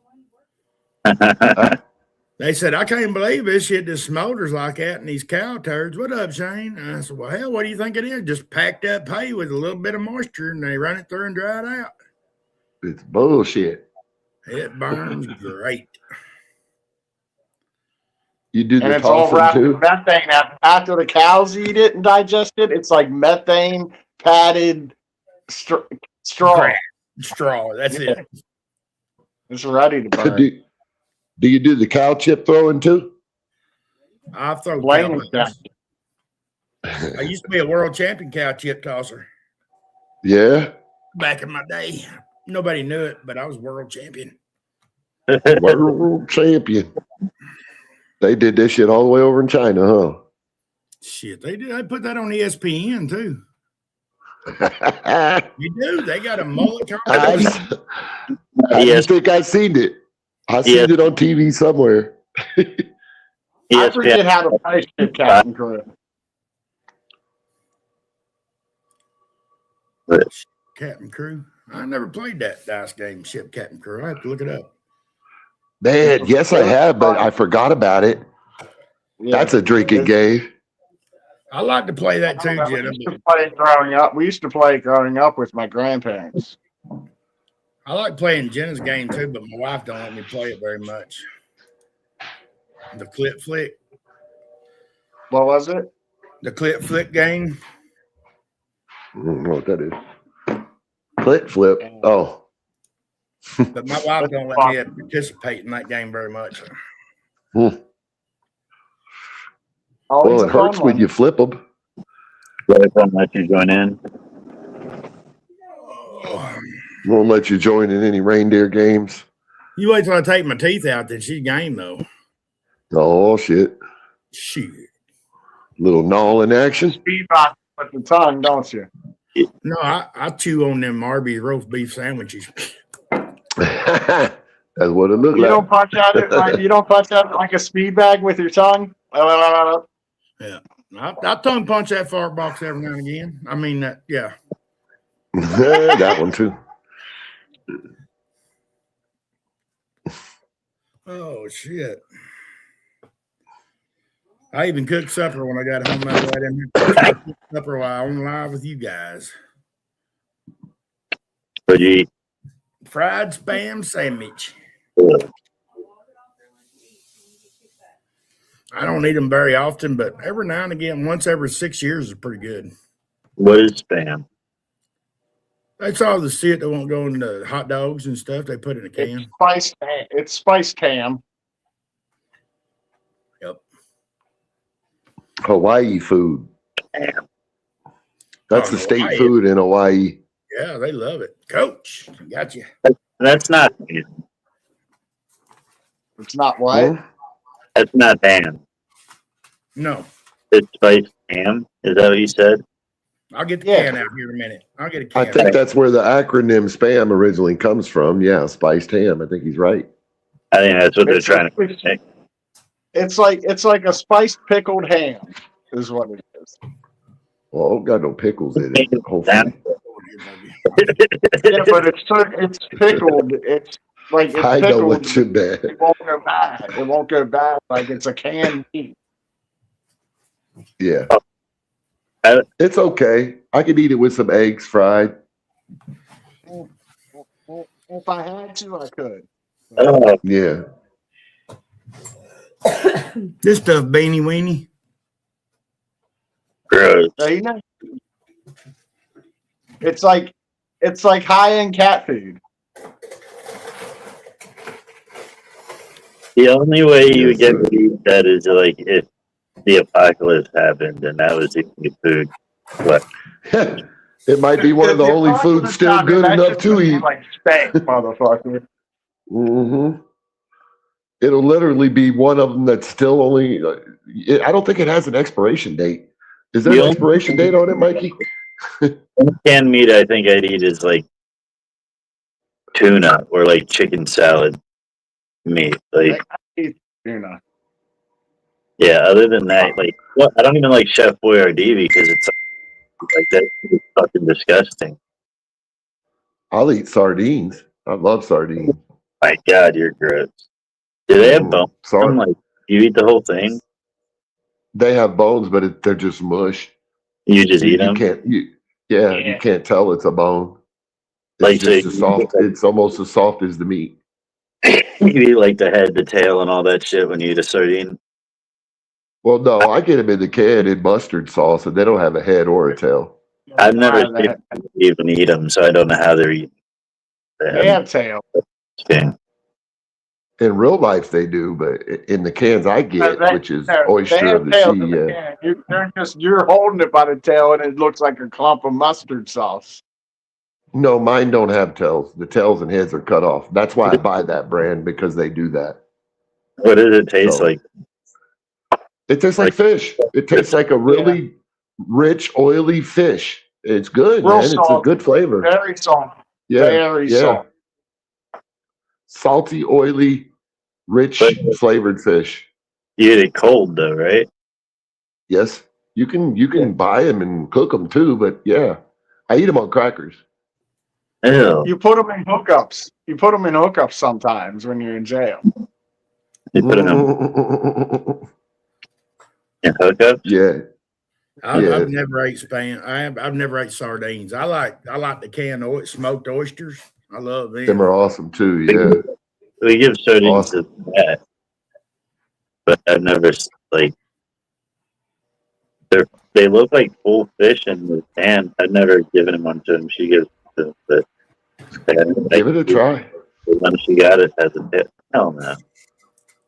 They said, I can't believe this shit just smolders like that in these cow turds. What up, Shane? And I said, well, hell, what do you think it is? Just packed up hay with a little bit of moisture, and they run it through and dry it out. It's bullshit. It burns great. You do And the it's all tossing wrapped too? in methane. After the cows eat it and digest it, it's like methane padded straw. Crap. Straw, that's it. It's ready to burn. Do you do the cow chip throwing too? I've thrown Blame cow. him. I used to be a world champion cow chip tosser Yeah. back in my day. Nobody knew it, but I was world champion. World champion. They did this shit all the way over in China, huh? Shit, they did. They put that on ESPN too. You do. They got a mullet. I just think I've seen it. I've seen it on TV somewhere. I forget how to play shit, Captain Crew. Captain Crew. I never played that dice game, Ship Captain Crew. I have to look it up. Man, yes, I have, but I forgot about it. Yeah. That's a drinking game. I like to play that too, Jenna. We used to play growing up with my grandparents. I like playing Jenna's game too, but my wife don't let me play it very much. The clip flick. What was it? The clip flick game. I don't know what that is. Clip flip. Oh. But my wife don't let me participate in that game very much. Well, it hurts when you flip them. Won't let you join in. Won't let you join in any reindeer games. You wait till I take my teeth out, then she's game though. Oh shit! Shit. Little gnaw in action. Speed box with the tongue, don't you? No, I chew on them Arby's roast beef sandwiches. That's what it looked You like. don't punch out it like you don't punch out like a speed bag with your tongue. Yeah. I tongue punch that fart box every now and again. I mean that, yeah. That one too. Oh shit. I even cooked supper when I got home. I cooked supper while on live with you guys. But you eat. Fried spam sandwich. I don't eat them very often, but every now and again, once every 6 years is pretty good. What is spam? That's all the shit that won't go into hot dogs and stuff. They put in a can. It's spiced ham. Yep. Hawaii food. That's the state Hawaii. food in Hawaii. Yeah, they love it. Coach, got you. That's not. It's not what? Huh? That's not ham. No, It's spiced ham. Is that what you said? I'll get the Yeah. can out here in a minute. I'll get a I can. think that's where the acronym spam originally comes from. Yeah, spiced ham. I think he's right. I think that's what they're It's trying to like- say. It's like a spiced pickled ham, is what it is. Well, got no pickles in it. Hopefully. Yeah, but it's pickled. It's like it's I know pickled. what you meant. It won't go bad. It won't go bad. Like it's a canned meat. Yeah. It's okay. I could eat it with some eggs fried. If I had to, I could. Oh, Yeah. This stuff, beanie weenie. gross. So, you know, it's like high end cat food. The only way you would get to eat that is like if the apocalypse happened and that was the only food. But It might be one of the only foods still good enough to eat. Like steak, motherfucker. Mm-hmm. It'll literally be one of them that's still only. I don't think it has an expiration date. Is there an expiration date on it, Mikey? canned meat I think I'd eat is like tuna or like chicken salad meat. Like Tuna. yeah, other than that, like I don't even like Chef Boyardee because it's like that's fucking disgusting. I'll eat sardines. I love sardines. My God, you're gross. Do they have bones? I'm like, you eat the whole thing? They have bones, but they're just mush. You just eat them? You can't tell it's a bone. It's Like, just so as soft. It's almost as soft as the meat. You eat like the head, the tail, and all that shit when you eat a sardine? Well, no, I get them in the can in mustard sauce, and they don't have a head or a tail. I've never seen people even eat them, so I don't know how they're eating. They have tail. Okay. In real life, they do, but in the cans I get, which is oyster of the sea, yeah. You're holding it by the tail, and it looks like a clump of mustard sauce. No, mine don't have tails. The tails and heads are cut off. That's why I buy that brand, because they do that. What does it taste like? It tastes like fish. It tastes like a really rich, oily fish. It's good, Real man. It's a salty. good flavor. Very salty. Yeah, Very salty. salty, oily, rich, flavored fish. You eat it cold though, right? Yes, you can buy them and cook them too, but yeah, I eat them on crackers. Ew. You put them in hookups. You put them in hookups sometimes when you're in jail. You put it in hookups? Yeah. I've never ate spam. I've never ate sardines. I like the canned smoked oysters. I love them. Them are awesome too. Yeah. We give sardines to that, but I've never like they look like full fish in the pan. I've never given one to him. She gives it to but Give it a try. When she got it as a pit. Hell no.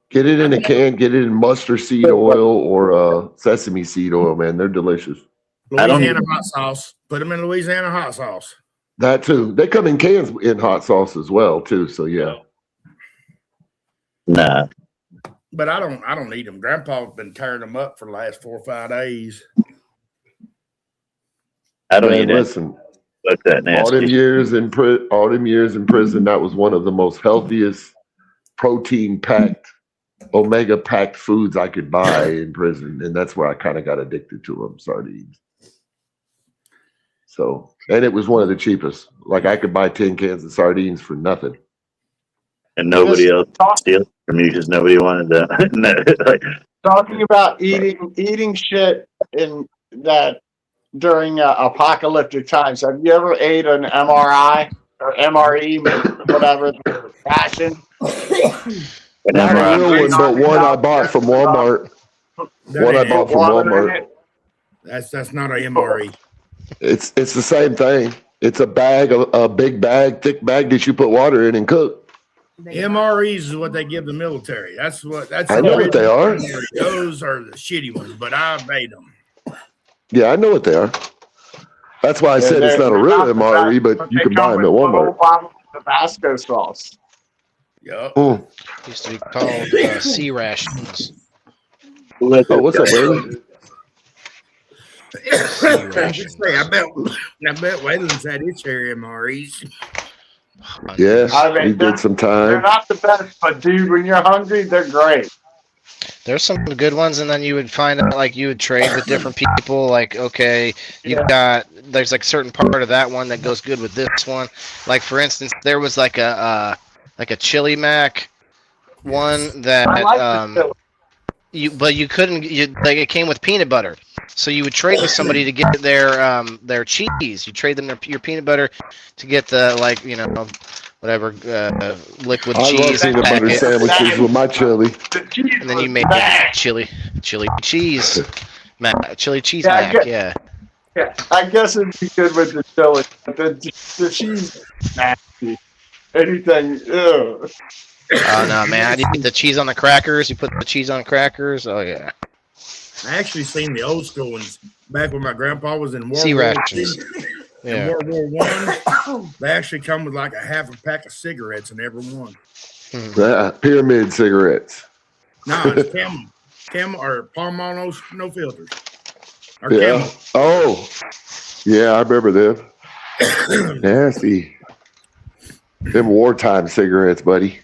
Get it in a can. Get it in mustard seed oil or sesame seed oil, man. They're delicious. Louisiana hot sauce. Put them in Louisiana hot sauce. That too. They come in cans in hot sauce as well too. So yeah. Nah. But I don't eat them. Grandpa's been tearing them up for the last 4 or 5 days. I don't Man, eat it. listen, Like that all them nasty. years in prison, that was one of the most healthiest, protein packed, omega packed foods I could buy in prison, and that's where I kind of got addicted to them, sardines. So, and it was one of the cheapest. Like I could buy 10 cans of sardines for nothing. And nobody else steals from you because nobody wanted to. Like, Talking about eating shit in that during apocalyptic times. Have you ever ate an MRI or MRE, whatever, ration? Not a real one, but one I bought from Walmart. One I bought from Walmart. That's not a MRE. It's the same thing. It's a bag, a big bag, thick bag that you put water in and cook. MREs is what they give the military. That's I know what they are. Those are the shitty ones, but I've made them. Yeah, I know what they are. That's why I said it's not a real MRE, but you can buy them at Walmart. Tabasco sauce. Yep. Used to be called sea rations. Oh, what's up, brother? I bet Wayland's had his share of MREs. Yes, I mean, we did some They're time. not the best, but dude, when you're hungry, they're great. There's some good ones, and then you would find out like you would trade with different people. Like, okay, there's like a certain part of that one that goes good with this one. Like for instance, there was like a chili mac one that you couldn't like it came with peanut butter. So you would trade with somebody to get their cheese. You trade them your peanut butter to get the whatever liquid I cheese. love peanut butter sandwiches with my chili. And then you make chili cheese mac, chili cheese mac. Yeah. Yeah, I guess it'd be good with the chili. But the cheese, nasty. Anything, ew. Oh no, man! I eat the cheese on the crackers. You put the cheese on crackers. Oh yeah. I actually seen the old school ones back when my grandpa was in World Sea War rations. II. Yeah. In World War One, they actually come with like a half a pack of cigarettes in every one. Pyramid cigarettes. No, it's Camel or Palm no filters. Or Yeah. Camel. Oh, yeah, I remember them. Nasty. Them wartime cigarettes, buddy.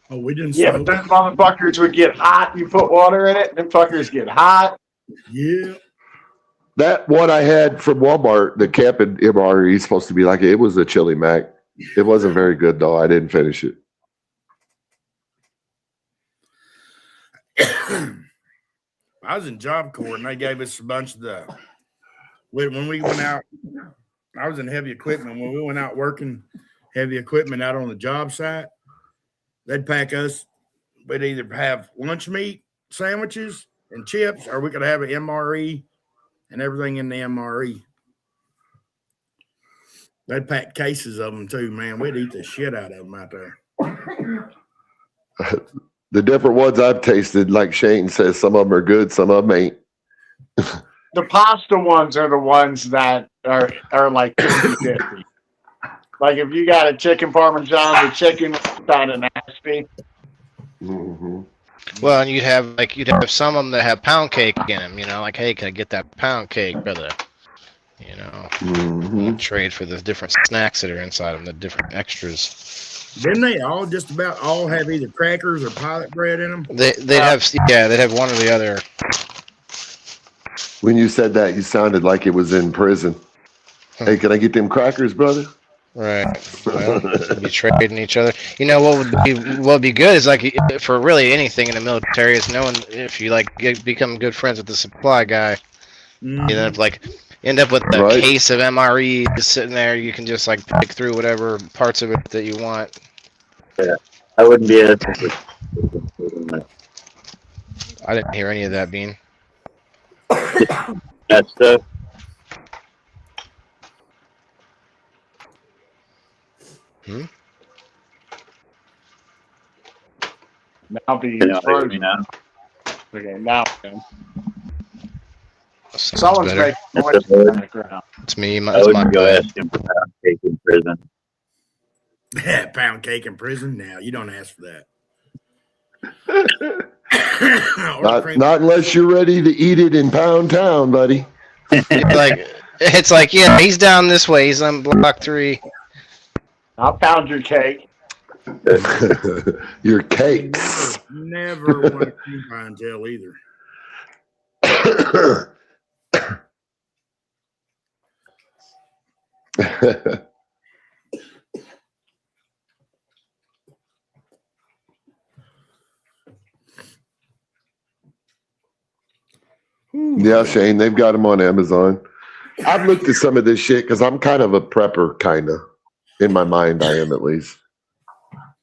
Oh, we didn't. Yeah, but those motherfuckers would get hot. You put water in it, and them fuckers get hot. Yeah. That one I had from Walmart, the Cap'n MRE is supposed to be like it was a chili mac. It wasn't very good though. I didn't finish it. I was in Job Corps and they gave us a bunch of the when we went out. I was in heavy equipment. When we went out working heavy equipment out on the job site, they'd pack us. We'd either have lunch meat sandwiches and chips, or we could have an MRE and everything in the MRE. They'd pack cases of them too, man. We'd eat the shit out of them out there. The different ones I've tasted, like Shane says, some of them are good, some of them ain't. The pasta ones are the ones that are like 50-50. Like if you got a chicken parmesan, the chicken is kind of nasty. Mm-hmm. Well, and you'd have some of them that have pound cake in them. You know, like, hey, can I get that pound cake, brother? You know, trade for the different snacks that are inside them, the different extras. Didn't they all just about all have either crackers or pilot bread in them? They'd have one or the other. When you said that, you sounded like it was in prison. Hey, can I get them crackers, brother? Right. Well, they'd be trading each other. You know what would be good is like for really anything in the military is knowing if you like become good friends with the supply guy. You end up with a case of MRE sitting there. You can just like pick through whatever parts of it that you want. Yeah, I wouldn't be able to. I didn't hear any of that, Bean. That stuff. Now be You know. Okay, now. Someone's Someone's better. making noise in the background. It's me. I It's my wouldn't go bad. ask him for pound cake in prison. Pound cake in prison? Now you don't ask for that. Not unless you're ready to eat it in Pound Town, buddy. It's like, yeah, he's down this way. He's on block 3. I'll pound your cake. Your cakes. Never want to cream pie and tail either. Yeah, Shane, they've got them on Amazon. I've looked at some of this shit because I'm kind of a prepper, kind of. In my mind, I am at least.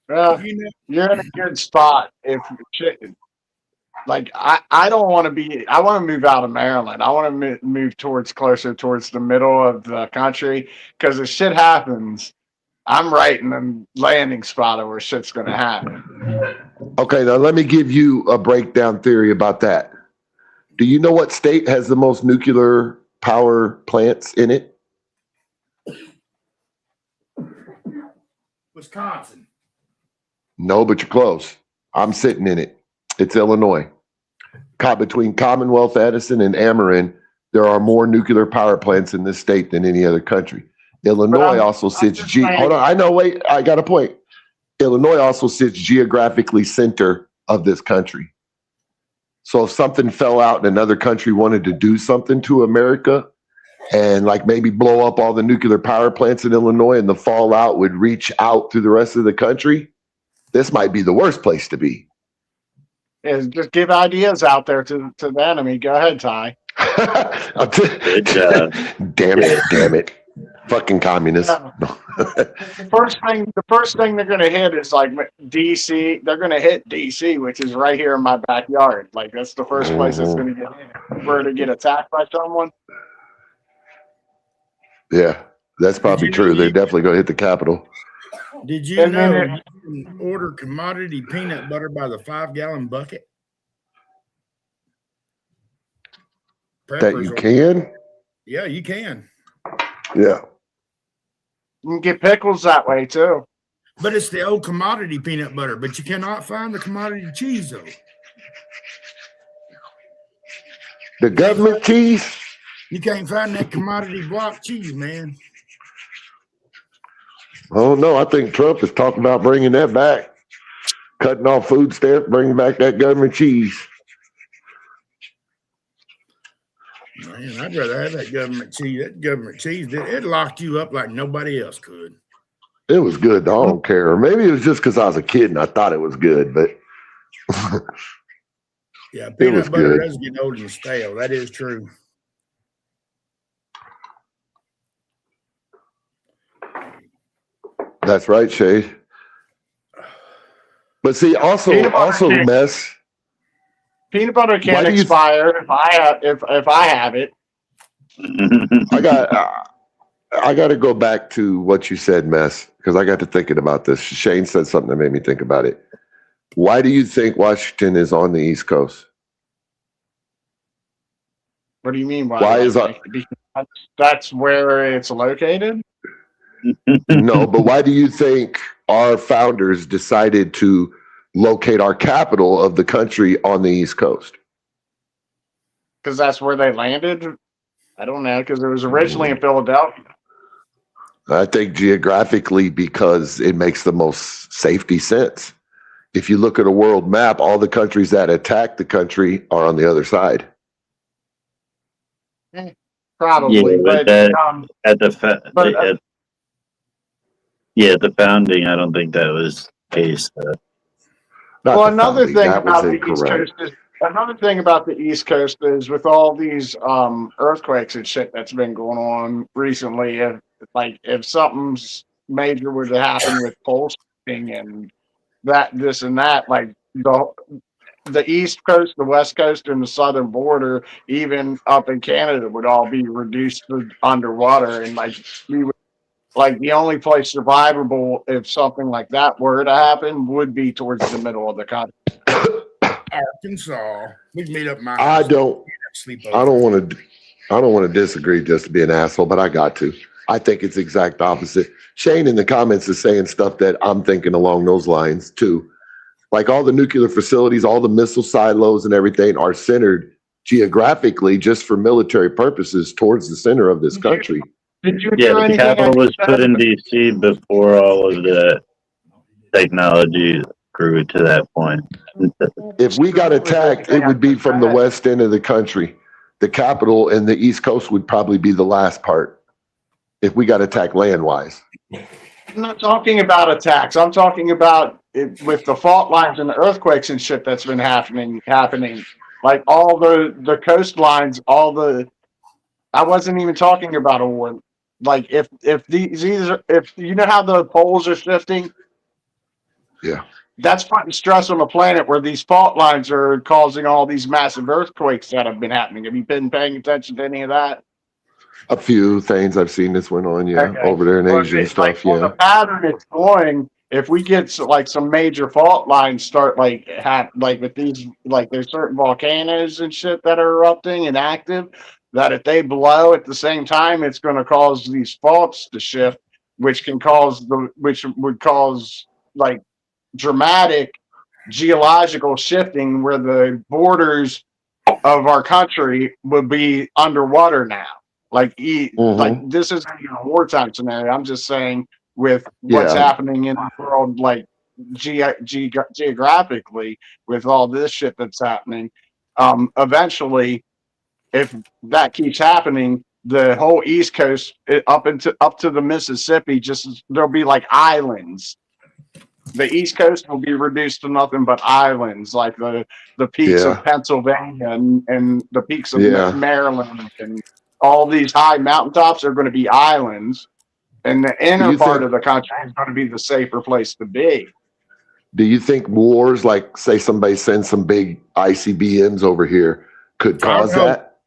Well, you're in a good spot. If like I don't want to be. I want to move out of Maryland. I want to move closer towards the middle of the country because if shit happens, I'm right in the landing spot of where shit's going to happen. Okay, now let me give you a breakdown theory about that. Do you know what state has the most nuclear power plants in it? Wisconsin. No, but you're close. I'm sitting in it. It's Illinois. Between Commonwealth Edison and Ameren, there are more nuclear power plants in this state than any other country. Illinois also sits. Hold on, I know. Wait, I got a point. Illinois also sits geographically center of this country. So if something fell out and another country wanted to do something to America and like maybe blow up all the nuclear power plants in Illinois and the fallout would reach out to the rest of the country, this might be the worst place to be. Yeah, just give ideas out there to the enemy. Go ahead, Ty. Damn it. Fucking communists. Yeah. The first thing they're gonna hit is like DC. They're gonna hit DC, which is right here in my backyard. Like that's the first place that's gonna get hit. If we're to get attacked by someone. Yeah, that's probably true. They're definitely gonna hit the Capitol. Did you know you can order commodity peanut butter by the 5-gallon bucket? That you can? Yeah, you can. Yeah. You can get pickles that way too. But it's the old commodity peanut butter, but you cannot find the commodity cheese though. The government cheese? You can't find that commodity block cheese, man. Oh no, I think Trump is talking about bringing that back. Cutting off food stamps, bringing back that government cheese. Man, I'd rather have that government cheese. That government cheese, it locked you up like nobody else could. It was good. I don't care. Maybe it was just because I was a kid and I thought it was good, but yeah, peanut butter does get old and stale. That is true. That's right, Shade. But see, also mess. Peanut butter can't expire if I have it. I got to go back to what you said, Mess, because I got to thinking about this. Shane said something that made me think about it. Why do you think Washington is on the East Coast? What do you mean? Why is that? Because that's where it's located? No, but why do you think our founders decided to locate our capital of the country on the East Coast? Because that's where they landed? I don't know, because it was originally in Philadelphia. I think geographically because it makes the most safety sense. If you look at a world map, all the countries that attack the country are on the other side. Probably, yeah, at the founding, I don't think that was the case. Well, another thing about the East Coast is with all these earthquakes and shit that's been going on recently. If something's major were to happen with pole shifting and this and that, like the East Coast, the West Coast, and the southern border, even up in Canada, would all be reduced to underwater, and the only place survivable if something like that were to happen would be towards the middle of the country. Arkansas. We meet up my I don't want to disagree just to be an asshole, but I got to. I think it's exact opposite. Shane in the comments is saying stuff that I'm thinking along those lines too. Like all the nuclear facilities, all the missile silos and everything are centered geographically just for military purposes towards the center of this country. Did you Yeah, hear the anything? capital was put in DC before all of the technology grew to that point. If we got attacked, it would be from the west end of the country. The capital and the East Coast would probably be the last part if we got attacked land-wise. I'm not talking about attacks. I'm talking about it, with the fault lines and the earthquakes and shit that's been happening. Like all the coastlines, I wasn't even talking about a war. Like if you know how the poles are shifting, Yeah. that's putting stress on the planet where these fault lines are causing all these massive earthquakes that have been happening. Have you been paying attention to any of that? A few things I've seen this went on, Okay. over there in Well, Asia and it's like, stuff, well, the pattern it's going, if we get like some major fault lines start like with these, like there's certain volcanoes and shit that are erupting and active, that if they blow at the same time, it's going to cause these faults to shift, which would cause like dramatic geological shifting where the borders of our country would be underwater now. Like this isn't even a wartime scenario. I'm just saying with what's happening in the world, like geographically, with all this shit that's happening. Eventually, if that keeps happening, the whole East Coast up to the Mississippi, there'll be like islands. The East Coast will be reduced to nothing but islands, like the peaks of Pennsylvania and the peaks of Maryland, and all these high mountaintops are going to be islands, and the inner part of the country is going to be the safer place to be. Do you think wars, like say somebody sends some big ICBMs over here, could cause that?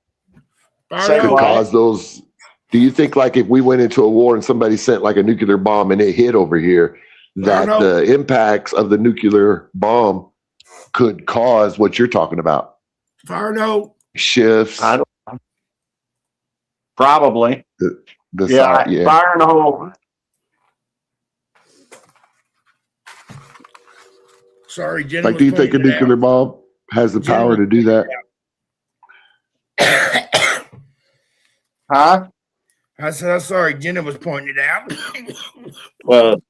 Could cause those? Do you think like if we went into a war and somebody sent like a nuclear bomb and it hit over here, that the impacts of the nuclear bomb could cause what you're talking about? Shifts. I don't know. Probably. Fire in the hole. Sorry, Jenny. Like, do you think a nuclear bomb has the power to do that? Huh? I said, sorry, Jenna was pointing it out. Well,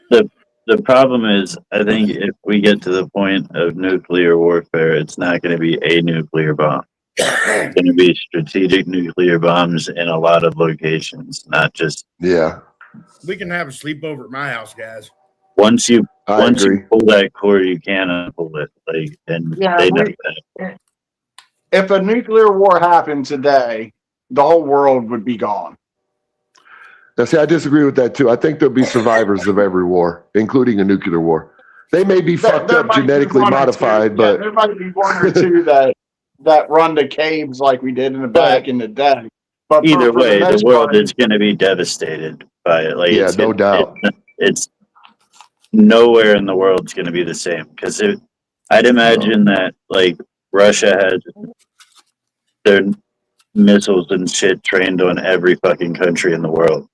the problem is, I think if we get to the point of nuclear warfare, it's not going to be a nuclear bomb. It's going to be strategic nuclear bombs in a lot of locations, not just. Yeah. We can have a sleepover at my house, guys. Once you pull that cord, you can't unpull it. Like, and they know that. If a nuclear war happened today, the whole world would be gone. Now, see, I disagree with that too. I think there'll be survivors of every war, including a nuclear war. They may be fucked up, genetically modified, but there might be one or two that run to caves like we did in the back in the day. But either way, the world is going to be devastated by it. Like, yeah, no doubt. It's nowhere in the world's going to be the same, because I'd imagine that like Russia has their missiles and shit trained on every fucking country in the world.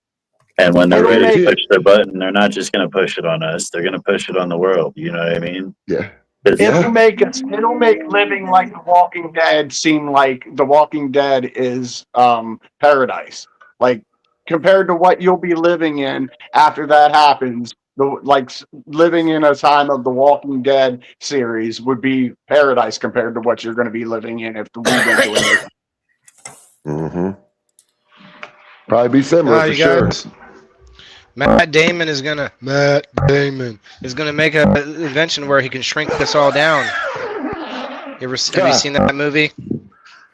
And when they're ready to push their button, they're not just going to push it on us. They're going to push it on the world. You know what I mean? Yeah. It'll make living like The Walking Dead seem like The Walking Dead is paradise. Like compared to what you'll be living in after that happens, living in a time of The Walking Dead series would be paradise compared to what you're going to be living in if we went to it. Mm-hmm. Probably be similar for sure. Matt Damon is gonna make an invention where he can shrink us all down. Have you seen that movie?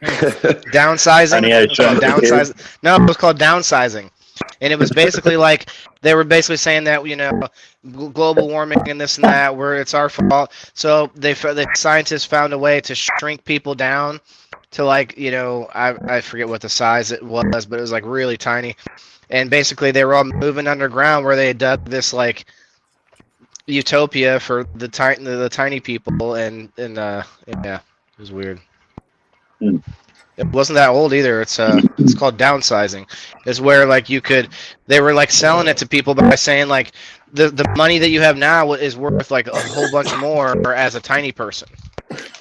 Downsizing. No, it was called Downsizing, and it was basically like they were basically saying that global warming and this and that, where it's our fault. So the scientists found a way to shrink people down to I forget what the size it was, but it was like really tiny. And basically, they were all moving underground where they had dug this utopia for the tiny people, and yeah, it was weird. It wasn't that old either. It's called Downsizing. It's where they were selling it to people by saying the money that you have now is worth like a whole bunch more as a tiny person.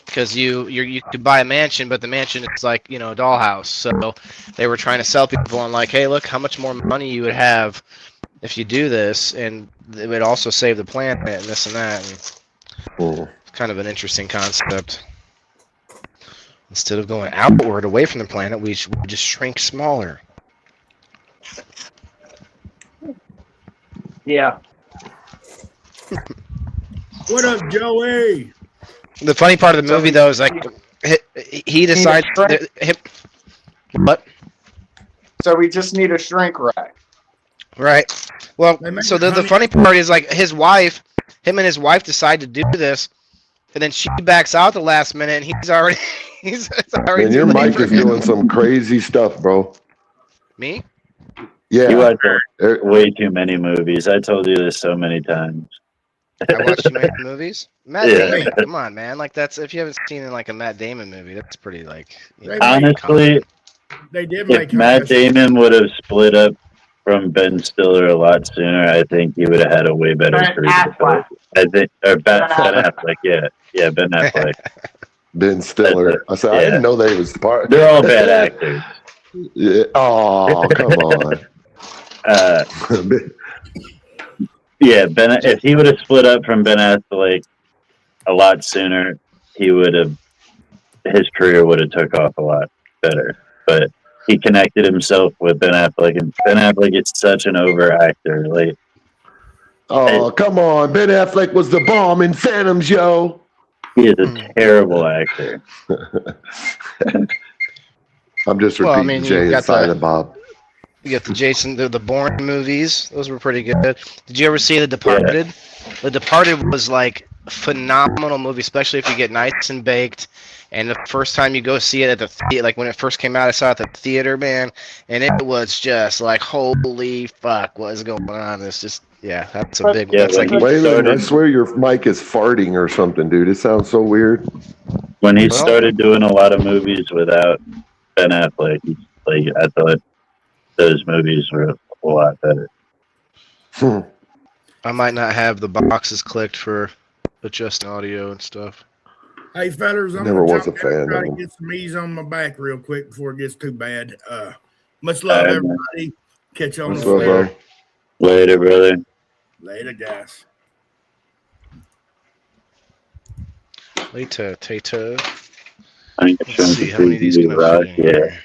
Because you could buy a mansion, but the mansion is like, a dollhouse. So they were trying to sell people on like, hey, look how much more money you would have if you do this, and it would also save the planet and this and that. And it's kind of an interesting concept. Instead of going outward away from the planet, we just shrink smaller. Yeah. What up, Joey? The funny part of the movie, though, is like he decides what? So we just need a shrink rack. Right. Well, They make so the honey- funny part is like him and his wife decide to do this, and then she backs out the last minute, and he's already it's already And too your late mic for is him. doing some crazy stuff, bro. Me? You Yeah. watch way too many movies. I told you this so many times. I watched too many movies. Matt Yeah. Damon, come on, man! Like that's if you haven't seen like a Matt Damon movie, that's pretty like. They Honestly, They did if make Matt Damon would have split up from Ben Stiller a lot sooner, I think he would have had a way better Ben career. Affleck. I think, or Ben Ben Affleck, yeah, Ben Affleck. Ben Stiller. I said, I Yeah. didn't know they was part. They're all bad actors. Yeah. Oh, come on. Yeah, if he would have split up from Ben Affleck a lot sooner, his career would have took off a lot better. But he connected himself with Ben Affleck, and Ben Affleck is such an over actor. Like, Oh, come on. Ben Affleck was the bomb in Phantoms, yo. he is a terrible actor. I'm just Well, I repeating mean, you Jay and got Silent Bob. You got the Bourne movies; those were pretty good. Did you ever see The Departed? The Departed was like a phenomenal movie, especially if you get nice and baked. And the first time you go see it at the theater, like when it first came out, I saw it at the theater, man, and it was just like, holy fuck, what is going on? It's just, yeah, that's a big. Yeah, That's like, Wait a minute. I swear your mic is farting or something, dude. It sounds so weird. When he started doing a lot of movies without Ben Affleck, I thought those movies were a lot better. I might not have the boxes clicked for adjusting audio and stuff. Hey, fellas, I'm Never gonna was a jump in and fan try of to them. get some ease on my back real quick before it gets too bad. Much love, everybody. Catch you on the What's up, flare. bro? Later, brother. Later, guys. Later, Tater. Let's Let's see how many of these can I fit in Yeah, here.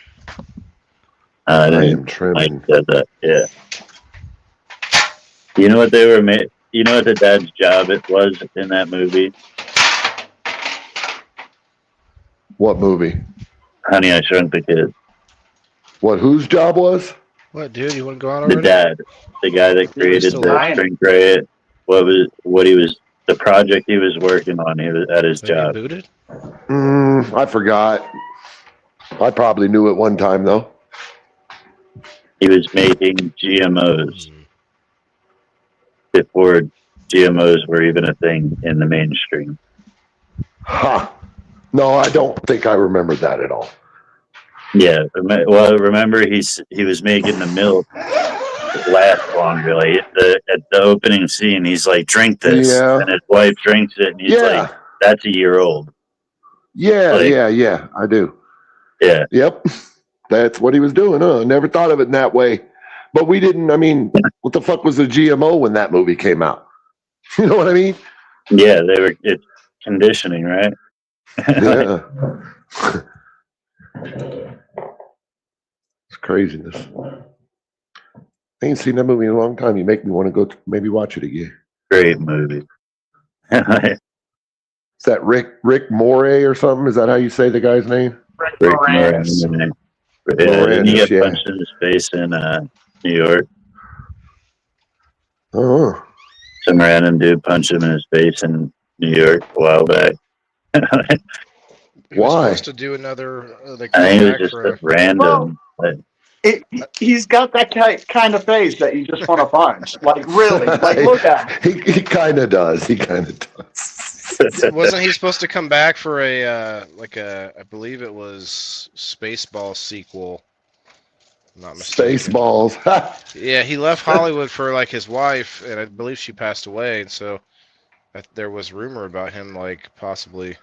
I I didn't am trimming. like that. Yeah. You know what they were made? You know what the dad's job it was in that movie? What movie? Honey, I Shrunk the Kid. What, whose job was? What, dude? You want to go out The already? dad, the guy that created still the lying. shrink ray. The project he was working on. He was at his Did you get job. booted? I forgot. I probably knew it one time, though. He was making GMOs before GMOs were even a thing in the mainstream. Huh. No, I don't think I remember that at all. Yeah, well, remember he was making the milk last longer. Like at the opening scene, he's like, "Drink this," Yeah. and his wife drinks it, and he's Yeah. like, "That's a year old." Yeah, Like- yeah, I do. Yeah, Yep. That's what he was doing, huh? Never thought of it in that way. But we didn't, I mean, what the fuck was the GMO when that movie came out? You know what I mean? yeah, it's conditioning, right? Yeah. It's craziness. I ain't seen that movie in a long time. You make me want to go maybe watch it again. Great movie. Is that Rick Moray or something? Is that how you say the guy's name? Rick Rick Moranis. Moranis. Yeah, didn't he Moranis, get yeah. punched in his face in New York? Oh, Some random dude punched him in his face in New York a while back. He was Why? supposed to do another like I think it was back just for a random. He's got that kind of face that you just want to punch. Like, really? Like, look at him. he kind of does. He kind of does. Wasn't he supposed to come back for a I believe it was Spaceball sequel? I'm not mistaken. Spaceballs. Yeah, he left Hollywood for like his wife, and I believe she passed away, and so there was rumor about him like possibly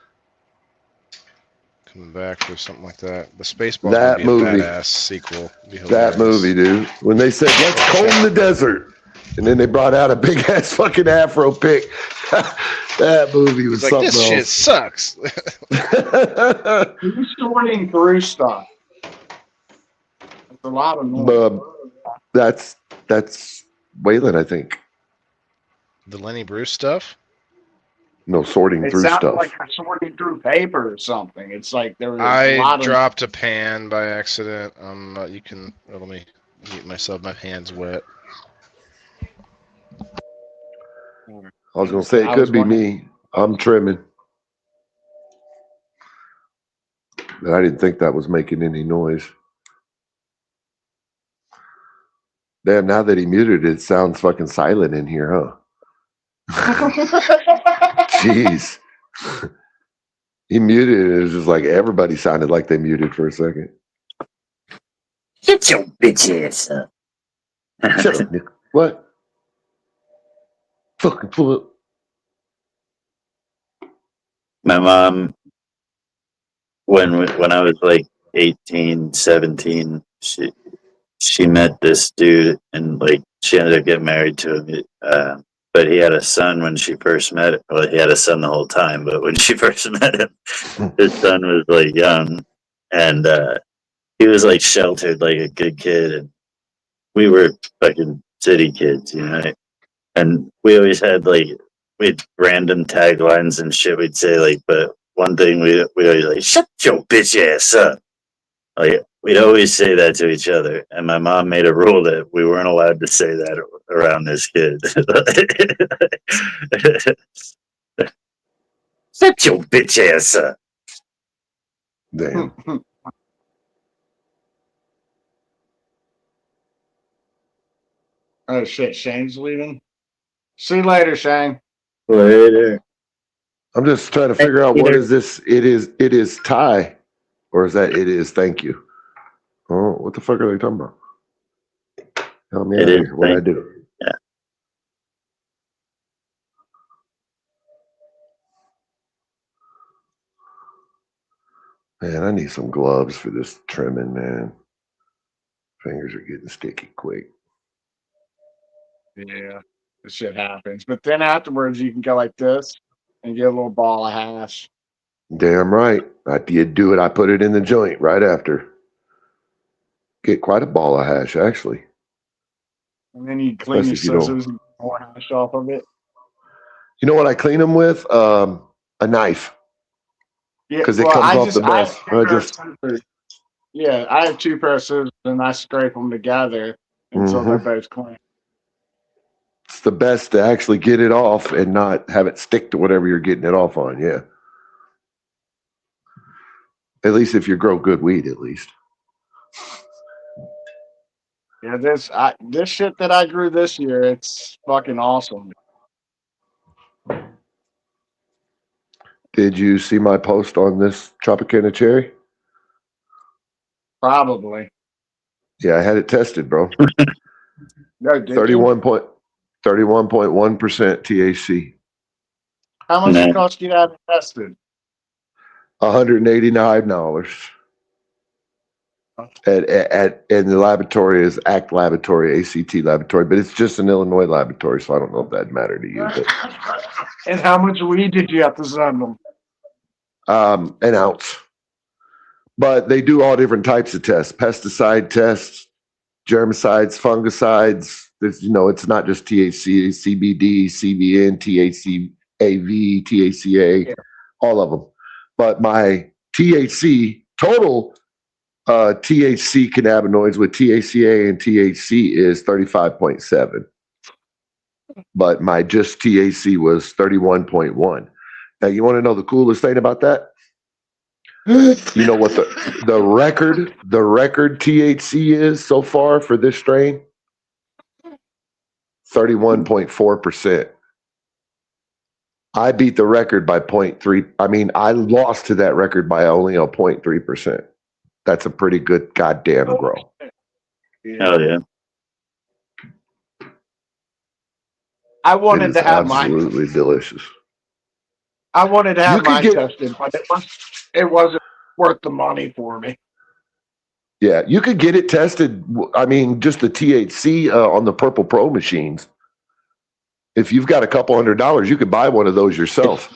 coming back or something like that. The Spaceballs would That be a movie. badass sequel. It'd be That hilarious. movie, dude. When they said, let's comb the desert. And then they brought out a big ass fucking afro pick. That movie was He's like, something this shit else. sucks. Who's sorting through stuff? It's a lot of noise. That's Waylon, I think. The Lenny Bruce stuff? No, sorting It through sounds stuff. like you're sorting through paper or something. It's like there was a I lot of. dropped a pan by accident. You can let me mute myself. My hand's wet. I was gonna say it could be me. I'm trimming. But I didn't think that was making any noise. Damn, now that he muted it, it sounds fucking silent in here, huh? Jeez. He muted it. It was just like everybody sounded like they muted for a second. Get your bitch ass up. Shut up, Nick. What? Fucking flip. My mom, when I was like 18, 17, she met this dude and like she ended up getting married to him. But he had a son when she first met him. Well, he had a son the whole time, but when she first met him, his son was like young, and he was like sheltered, like a good kid, and we were fucking city kids, you know. And we always had like we'd random taglines and shit. We'd say like, but one thing we always like, shut your bitch ass up. Like we'd always say that to each other. And my mom made a rule that we weren't allowed to say that around this kid. Shut your bitch ass up. Damn. Oh shit, Shane's leaving. See you later, Shane. Later. I'm just trying to figure out what is this? It is Thai. Or is that it is thank you? Oh, what the fuck are they talking about? Help me out here. What'd I do? Yeah. Man, I need some gloves for this trimming, man. Fingers are getting sticky quick. Yeah, this shit happens. But then afterwards, you can go like this and get a little ball of hash. Damn right. I did do it. I put it in the joint right after. Get quite a ball of hash, actually. And then you clean your Especially if you scissors and pour hash off of it. You know what I clean them with? A knife. Yeah, Because it comes off the I have best. two pair of scissors. Yeah, I have two pair of scissors and I scrape them together until they're both clean. It's the best to actually get it off and not have it stick to whatever you're getting it off on. Yeah. At least if you grow good weed, at least. Yeah, this shit that I grew this year, it's fucking awesome. Did you see my post on this Tropicana cherry? Probably. Yeah, I had it tested, bro. No, did you? 31.1% THC. How much it cost you to have it tested? $189. And the laboratory is ACT Laboratory, ACT Laboratory, but it's just an Illinois laboratory, so I don't know if that'd matter to you. But, And how much weed did you have to send them? an ounce. But they do all different types of tests: pesticide tests, germicides, fungicides. There's, it's not just THC, CBD, CBN, THC, AV, THCA, all of them. But my THC total. THC cannabinoids with THCA and THC is 35.7, but my just THC was 31.1. Now, you want to know the coolest thing about that? You know what the record THC is so far for this strain? 31.4%. I beat the record by 0.3. I mean, I lost to that record by only a 0.3%. That's a pretty good goddamn grow. Hell yeah. I It wanted is to have mine. absolutely delicious. I wanted to You have could mine get, tested, but it wasn't worth the money for me. yeah, you could get it tested. I mean, just the THC on the Purple Pro machines. If you've got a couple $100, you could buy one of those yourself.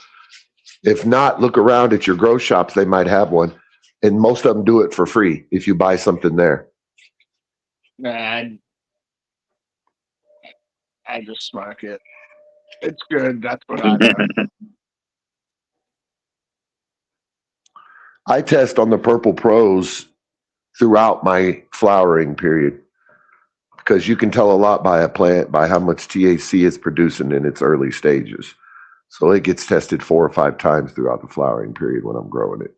If not, look around at your grow shops. They might have one. And most of them do it for free if you buy something there. Nah, I just smoke it. It's good. That's what I know. I test on the Purple Pros throughout my flowering period because you can tell a lot by a plant by how much THC it's producing in its early stages. So it gets tested 4 or 5 times throughout the flowering period when I'm growing it.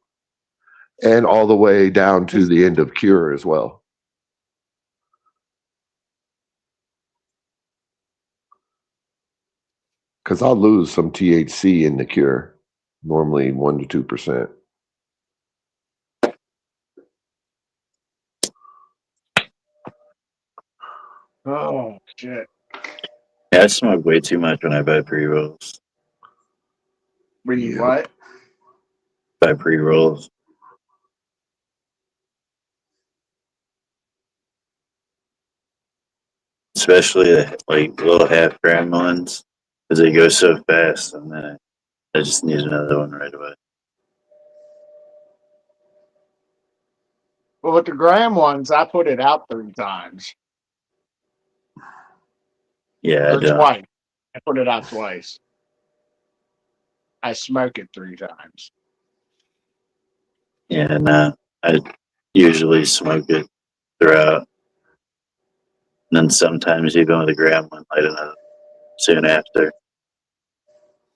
And all the way down to the end of cure as well. Because I'll lose some THC in the cure, normally 1 to 2%. Oh shit! Yeah, I smoke way too much when I buy pre rolls. We Yep. what? Buy pre rolls. Especially the like little half gram ones. Because they go so fast and then I just need another one right away. Well, with the gram ones, I put it out 3 times Yeah, I or don't. twice. I put it out twice. I smoke it 3 times. Yeah, no. I usually smoke it throughout. And then sometimes even with a gram one, light another soon after.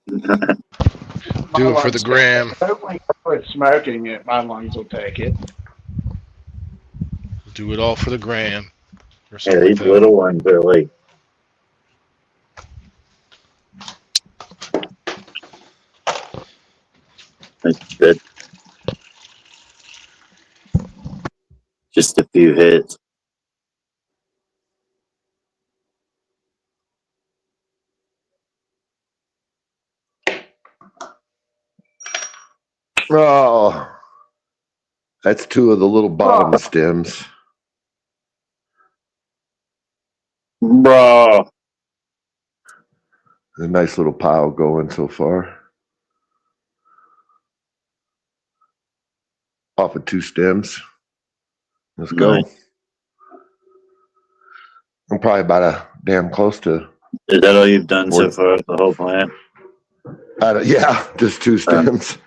Do My it for the lungs take it. gram. Only quit smoking it. My lungs will take it. Do it all for the gram. Or Yeah, something like these that. little ones are like that. Just a few hits. Oh, that's 2 of the little bottom stems. Bro. A nice little pile going so far. Off of 2 stems. Let's go. Nice. I'm probably about a damn close to. Is that all you've done so What? far with the whole plant? Yeah, just 2 stems.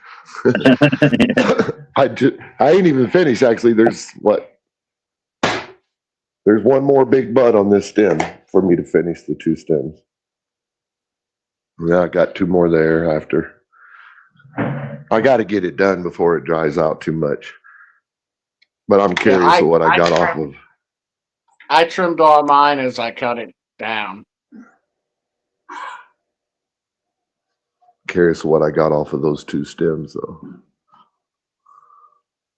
I ain't even finished actually. There's one more big bud on this stem for me to finish the 2 stems. Yeah, I got 2 more there after. I got to get it done before it dries out too much. But I'm curious of what I got off of. I trimmed all mine as I cut it down. Curious of what I got off of those 2 stems though.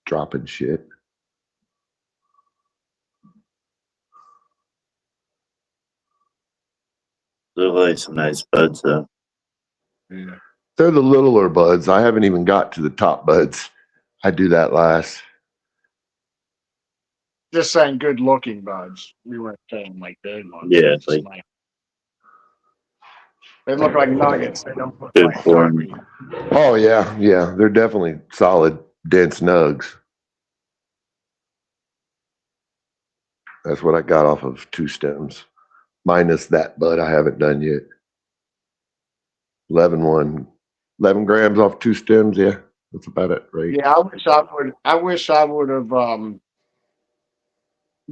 Dropping shit. They're like some nice buds though. Yeah. They're the littler buds. I haven't even got to the top buds. I do that last. Just saying good looking buds. We weren't saying like big ones. Yeah, Just like they look like nuggets. They don't look good like form. turkey. Oh yeah, yeah. They're definitely solid, dense nugs. That's what I got off of 2 stems. Minus that bud I haven't done yet. 11 grams off 2 stems, yeah. That's about it, right? Yeah, I wish I would have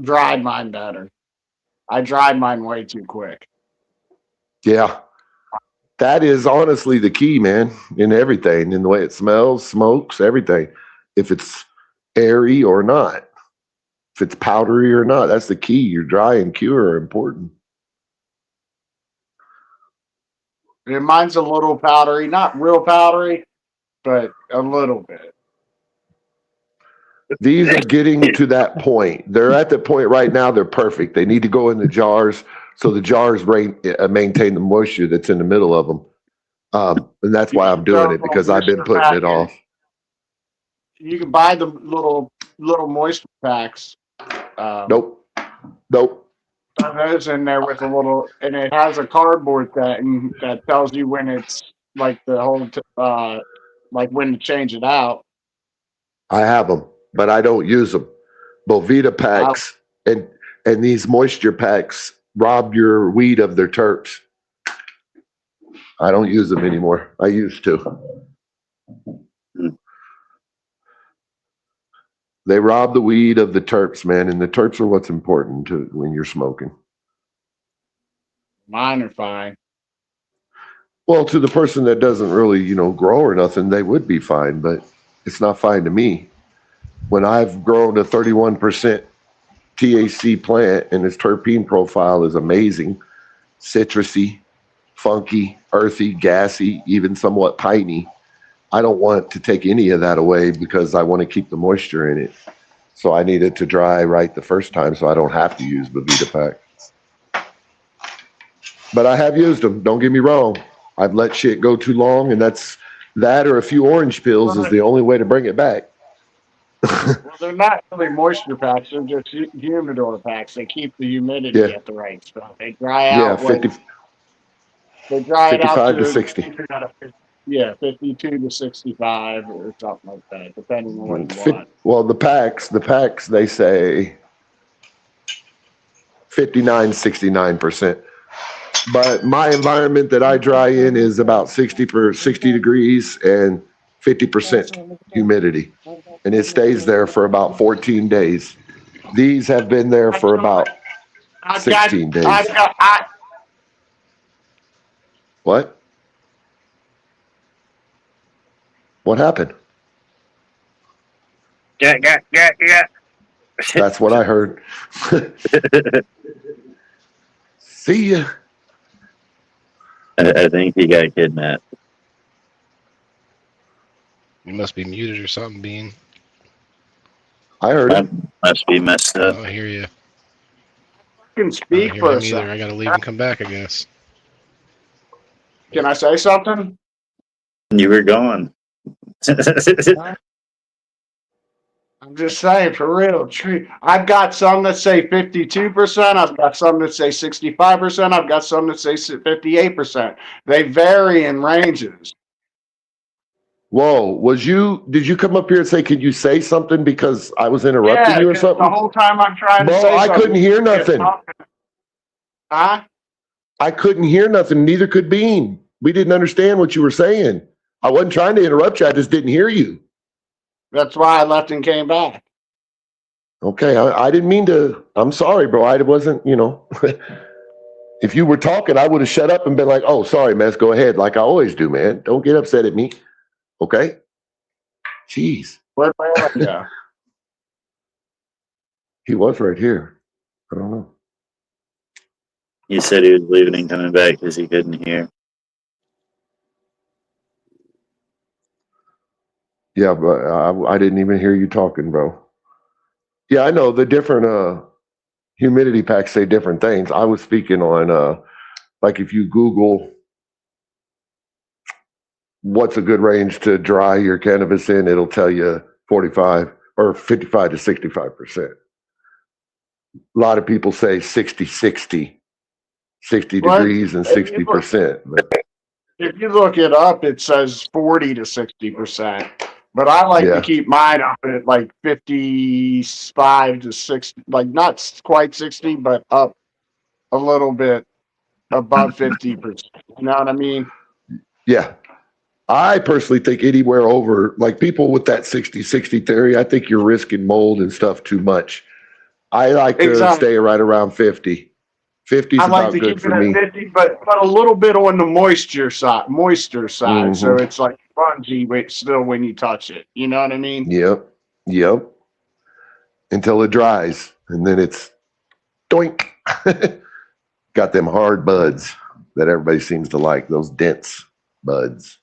dried mine better. I dried mine way too quick. Yeah. That is honestly the key, man, in everything, in the way it smells, smokes, everything. If it's airy or not, if it's powdery or not, that's the key. Your dry and cure are important. And mine's a little powdery, not real powdery, but a little bit. These are getting to that point. They're at the point right now. They're perfect. They need to go in the jars so the jars maintain the moisture that's in the middle of them. And that's why I'm doing it, because I've been putting it off. You can buy the little moisture packs. Nope. Those in there with a little, and it has a cardboard that tells you when it's like the whole, like when to change it out. I have them, but I don't use them. Bovita packs and these moisture packs rob your weed of their terps. I don't use them anymore. I used to. They rob the weed of the terps, man, and the terps are what's important to when you're smoking. Mine are fine. Well, to the person that doesn't really, grow or nothing, they would be fine, but it's not fine to me. When I've grown a 31% THC plant and its terpene profile is amazing, citrusy, funky, earthy, gassy, even somewhat piney, I don't want to take any of that away because I want to keep the moisture in it. So I need it to dry right the first time so I don't have to use Bovita pack. But I have used them. Don't get me wrong. I've let shit go too long, and that or a few orange pills is the only way to bring it back. Well, they're not really moisture packs. They're just humidor packs. They keep the humidity at the right spot. They dry out. They dry it out 55 to 60. Yeah, 52 to 65 or something like that, depending on what you want. Well, the packs, they say 59, 69%. But my environment that I dry in is about 60 degrees and 50% humidity. And it stays there for about 14 days. These have been there for about 16 days. What? What happened? Yeah. That's what I heard. See ya. I think he got kidnapped. You must be muted or something, Bean. I heard That it. must be messed up. I hear you. I can I speak don't for hear a him either. second. I gotta leave and come back, I guess. Can I say something? You were gone. I'm just saying, for real. I've got some that say 52%. I've got some that say 65%. I've got some that say 58%. They vary in ranges. Whoa, did you come up here and say, could you say something because I was interrupting you or something? The whole time I'm trying to say something. I couldn't hear nothing. Huh? I couldn't hear nothing. Neither could Bean. We didn't understand what you were saying. I wasn't trying to interrupt you. I just didn't hear you. That's why I left and came back. Okay, I didn't mean to. I'm sorry, bro. I wasn't, If you were talking, I would have shut up and been like, oh, sorry, Mess, go ahead. Like I always do, man. Don't get upset at me. Okay? Jeez. Where'd my other go? He was right here. I don't know. He said he was leaving and coming back because he couldn't hear. Yeah, but I didn't even hear you talking, bro. Yeah, I know the different humidity packs say different things. I was speaking on like if you Google what's a good range to dry your cannabis in, it'll tell you 45 or 55 to 65%. A lot of people say 60 degrees and 60%. If you look it up, it says 40 to 60%. But I like to keep mine up at like 55 to 60, like not quite 60, but up a little bit above 50%. You know what I mean? Yeah. I personally think anywhere over, like people with that 60-60 theory, I think you're risking mold and stuff too much. I like to stay right around 50. 50 is about good for me. 50, but a little bit on the moisture side. Mm-hmm. So it's like spongy still when you touch it. You know what I mean? Yep. Until it dries, and then it's doink. Got them hard buds that everybody seems to like, those dense buds.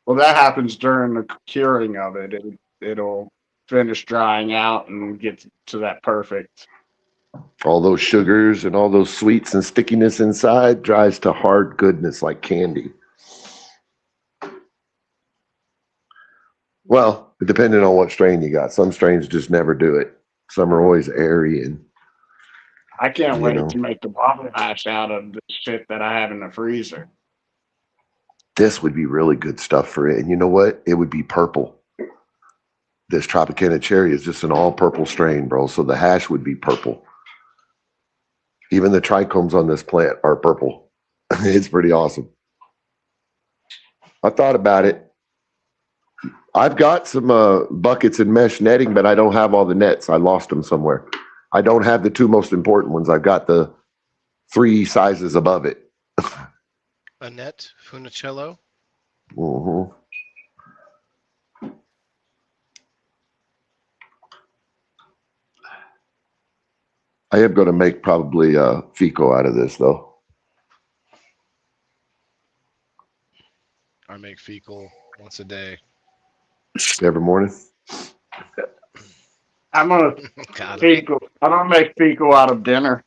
Well, that happens during the curing of it. It'll finish drying out and get to that perfect. All those sugars and all those sweets and stickiness inside dries to hard goodness like candy. Well, depending on what strain you got. Some strains just never do it. Some are always airy and I can't You wait know. to make the waffle hash out of the shit that I have in the freezer. this would be really good stuff for it. And you know what? It would be purple. This Tropicana cherry is just an all purple strain, bro. So the hash would be purple. Even the trichomes on this plant are purple. It's pretty awesome. I thought about it. I've got some buckets and mesh netting, but I don't have all the nets. I lost them somewhere. I don't have the two most important ones. I've got the 3 sizes above it. Annette Funicello. Mm-hmm. I am going to make probably FICO out of this, though. I make fecal once a day. Every morning. I'm gonna God, fecal. I'm gonna make fecal out of dinner.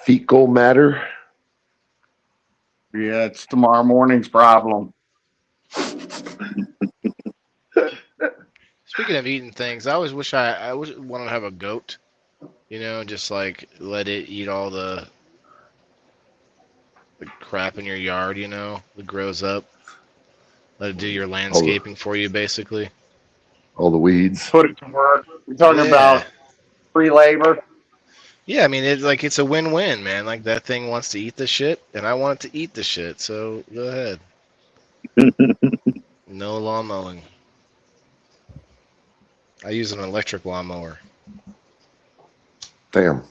Fecal matter. Yeah, it's tomorrow morning's problem. speaking of eating things, I always wish I wanted to have a goat. You know, just like let it eat all the crap in your yard. You know, that grows up. Let it do your landscaping for you, basically. All the weeds. Put it to work. We're talking about free labor. Yeah, I mean, it's a win-win, man. Like that thing wants to eat the shit, and I want it to eat the shit. So go ahead. No lawn mowing. I use an electric lawnmower. Damn.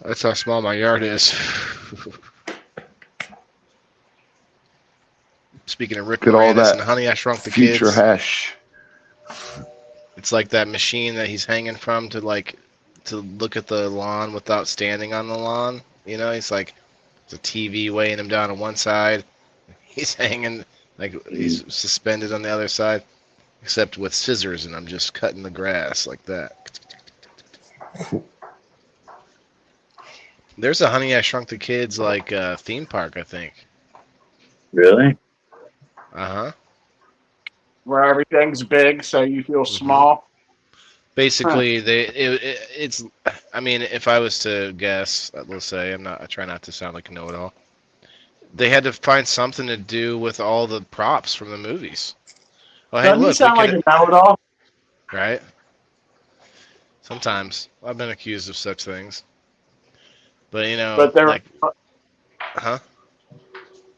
That's how small my yard is. Speaking of Rick Look at all Moranis that and Honey, I Shrunk the future Kids. hash. It's like that machine that he's hanging from to look at the lawn without standing on the lawn. You know, he's like, it's a TV weighing him down on one side. He's hanging like he's suspended on the other side, except with scissors, and I'm just cutting the grass like that. There's a Honey, I Shrunk the Kids like theme park, I think. Really? Uh-huh. Where everything's big, so you feel small. Basically, it's. I mean, if I was to guess, let's say I try not to sound like a know-it-all. They had to find something to do with all the props from the movies. Oh, hey, Doesn't he look, sound like a know-it-all? right? Sometimes I've been accused of such things, but you know, But they're like, huh?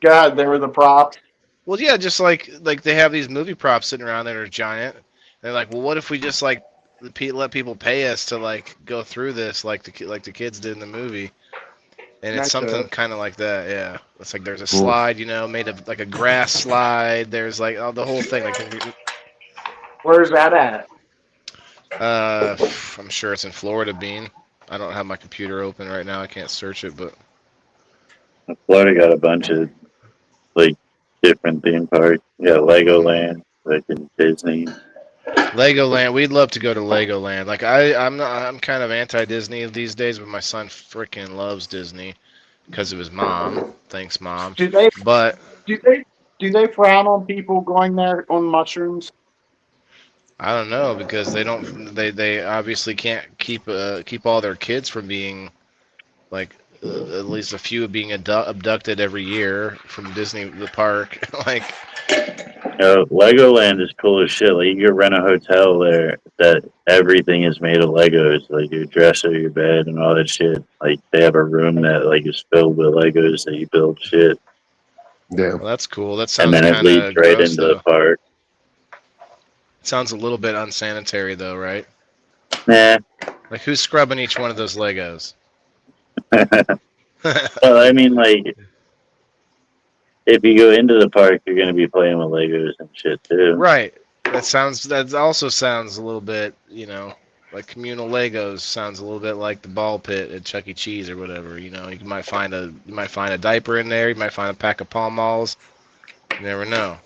God, they were the props. Well, yeah, just like they have these movie props sitting around that are giant. They're like, well, what if we just like let people pay us to like go through this like the kids did in the movie? And it's something kind of like that, yeah. It's like there's a slide, you know, made of like a grass slide. There's like the whole thing. Like, Where's that at? I'm sure it's in Florida, Bean. I don't have my computer open right now. I can't search it, but Florida got a bunch of like different theme parks. You got Legoland, like in Disney. Legoland. We'd love to go to Legoland. Like I'm kind of anti-Disney these days, but my son freaking loves Disney because of his mom. Thanks, Mom. Do they frown on people going there on mushrooms? I don't know because they don't. They obviously can't keep all their kids from being like at least a few being abducted every year from Disney the park. Like. Legoland is cool as shit. Like you can rent a hotel there that everything is made of Legos, like your dresser, your bed, and all that shit. Like they have a room that like is filled with Legos that you build shit. Yeah. Well, that's cool. That And sounds then it kind of leads right gross, into though. the park. Sounds a little bit unsanitary, though, right? Nah. Like who's scrubbing each one of those Legos? Well, I mean, like, if you go into the park, you're gonna be playing with Legos and shit too. Right. That also sounds a little bit, you know, like communal Legos sounds a little bit like the ball pit at Chuck E. Cheese or whatever. You know, you might find a diaper in there. You might find a pack of Pall Malls. You never know.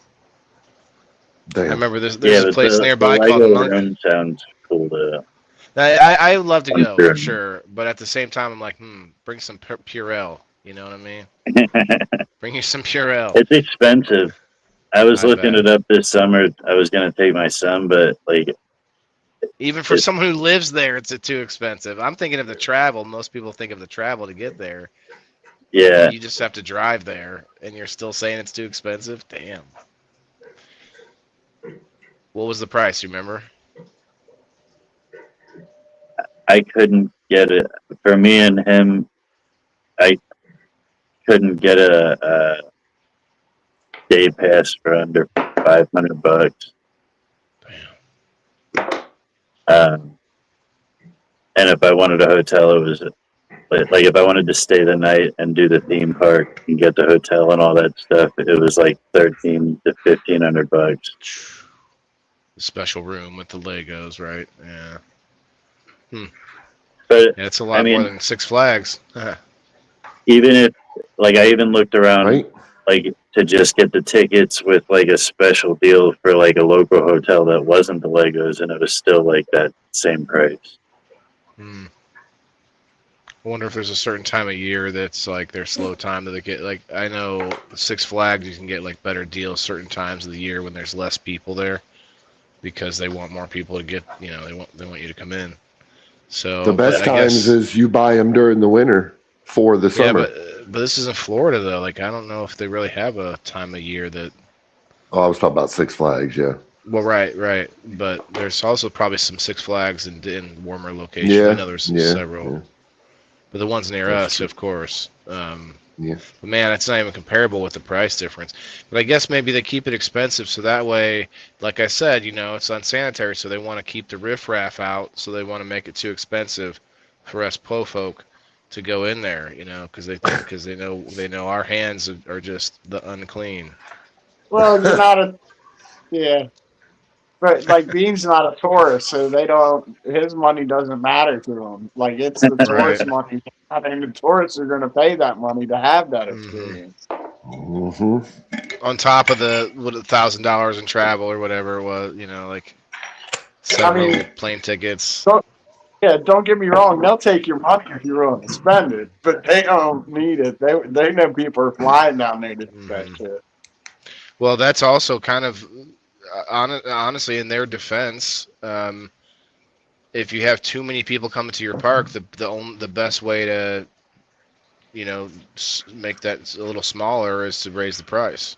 I Damn. remember there's Yeah, a but place the nearby called Lego Monk. room sounds cool to I would love to go sure. for sure, but at the same time, I'm like, bring some Purell. You know what I mean? Bring you some Purell. It's expensive. I was I looking bet. it up this summer. I was gonna take my son, but like, Even for it, someone who lives there, it's too expensive. I'm thinking of the travel. Most people think of the travel to get there. yeah, You just have to drive there, and you're still saying it's too expensive? Damn. What was the price, you remember? I couldn't get it for me and him. I couldn't get a day pass for under $500. Um, and if I wanted a hotel, it was like if I wanted to stay the night and do the theme park and get the hotel and all that stuff, it was like $1,300 to $1,500. The special room with the Legos, right? Yeah. But Yeah, it's a I lot more mean, than Six Flags. even if like I even looked around Right? like to just get the tickets with like a special deal for like a local hotel that wasn't the Legos, and it was still like that same price. Hmm. I wonder if there's a certain time of year that's like their slow time that they get. Like I know Six Flags, you can get like better deals certain times of the year when there's less people there because they want more people to get. You know, they want you to come in. So, The best but I times guess is you buy them during the winter for the yeah, summer. but this is in Florida though. Like I don't know if they really have a time of year that. Oh, I was talking about Six Flags, yeah. Well, right. But there's also probably some Six Flags in warmer locations. I Yeah, know there's yeah, several. yeah. But the ones near That's us, true. of course. Yeah. But man, it's not even comparable with the price difference. But I guess maybe they keep it expensive so that way, like I said, you know, it's unsanitary, so they want to keep the riffraff out, so they want to make it too expensive for us po folk to go in there, you know, because they know our hands are just the unclean. Well, you're not a yeah, but like Bean's not a tourist, so they don't. His money doesn't matter to him. Like it's the Right. tourist money. I mean, the tourists are going to pay that money to have that Hmm. experience. hmm On top of the $1,000 in travel or whatever it was, you know, like I several mean, plane tickets. don't, yeah, don't get me wrong. They'll take your money if you're willing to spend it, but they don't need it. They know people are flying down there to do that Hmm. shit. Well, that's also kind of honestly in their defense. If you have too many people coming to your park, the best way to make that a little smaller is to raise the price,